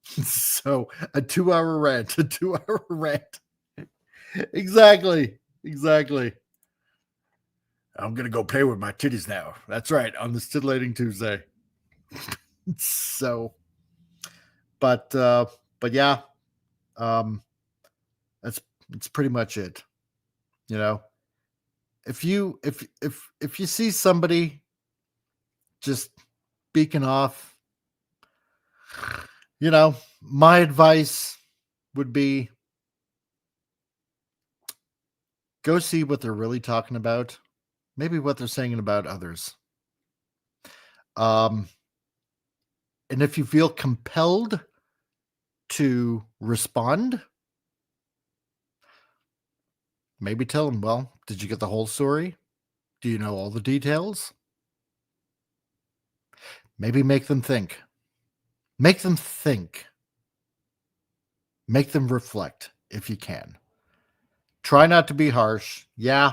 So a 2-hour rant, a 2-hour rant. Exactly. I'm going to go play with my titties now. That's right. On this titillating Tuesday. So, but yeah, that's pretty much it. If you see somebody just beacon off, my advice would be go see what they're really talking about. Maybe what they're saying about others. And if you feel compelled to respond, maybe tell them, well, did you get the whole story? Do you know all the details? Maybe make them think. Make them think. Make them reflect if you can. Try not to be harsh. Yeah,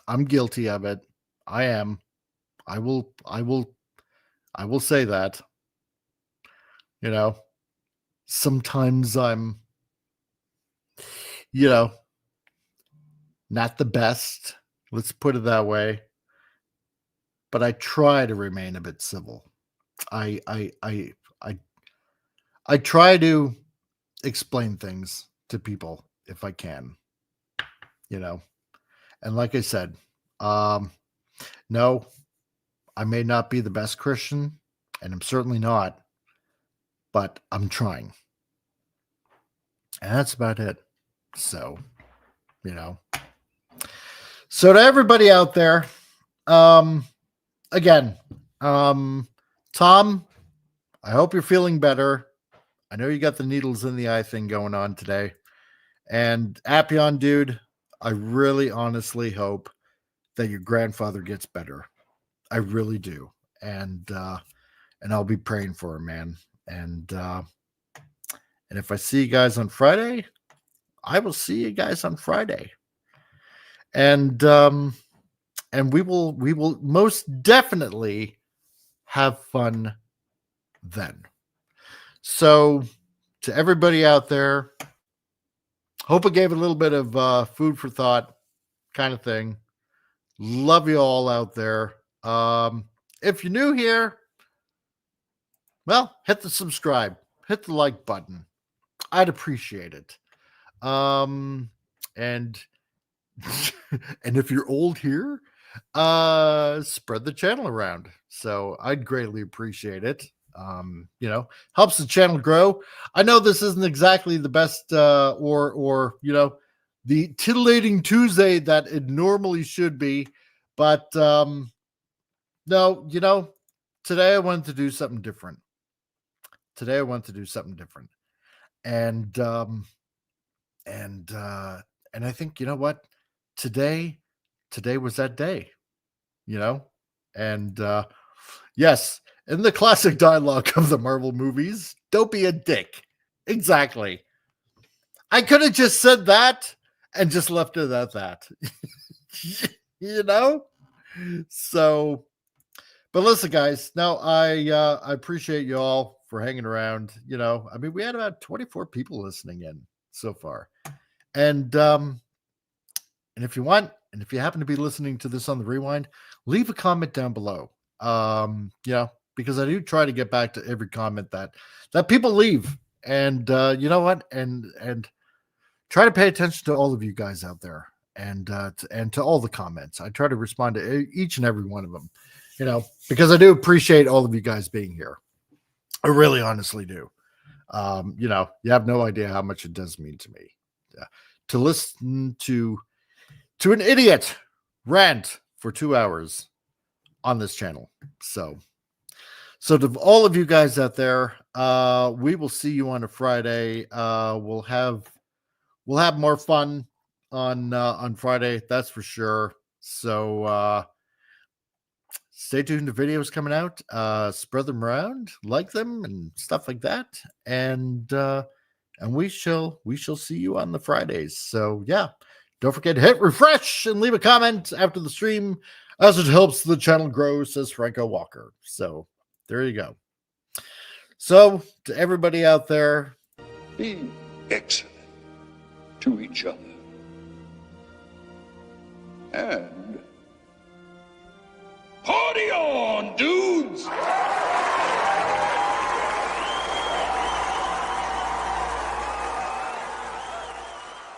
I'm guilty of it. I am. I will say that. Sometimes I'm, not the best. Let's put it that way. But I try to remain a bit civil. I try to explain things to people if I can. And like I said, no, I may not be the best Christian, and I'm certainly not, but I'm trying. And that's about it. So, So to everybody out there, again, Tom, I hope you're feeling better. I know you got the needles in the eye thing going on today. And Appion, dude, I really honestly hope that your grandfather gets better. I really do. And I'll be praying for him, man. And if I see you guys on Friday, I will see you guys on Friday. And we will most definitely have fun then. So to everybody out there, hope it gave a little bit of food for thought kind of thing. Love you all out there. If you're new here, well, hit the subscribe, hit the like button. I'd appreciate it. And and if you're old here, spread the channel around. So I'd greatly appreciate it. Helps the channel grow. I know this isn't exactly the best or the titillating Tuesday that it normally should be, but no, today I wanted to do something different. And I think, you know what? Today was that day, and yes, in the classic dialogue of the Marvel movies, don't be a dick. Exactly. I could have just said that and just left it at that. So, but listen, guys, no, I appreciate you all for hanging around. I mean, we had about 24 people listening in so far. And if you want, and if you happen to be listening to this on the rewind, leave a comment down below. because I do try to get back to every comment that people leave, and you know what, and try to pay attention to all of you guys out there, and to all the comments. I try to respond to each and every one of them, you know, because I do appreciate all of you guys being here. I really honestly do. You know, you have no idea how much it does mean to me to listen to an idiot rant for 2 hours on this channel. So to all of you guys out there, we will see you on a Friday. We'll have more fun on Friday, that's for sure. So stay tuned to videos coming out. Spread them around, like them, and stuff like that. And we shall see you on the Fridays. So yeah, don't forget to hit refresh and leave a comment after the stream, as it helps the channel grow, says Franco Walker. So there you go. So to everybody out there, be excellent to each other and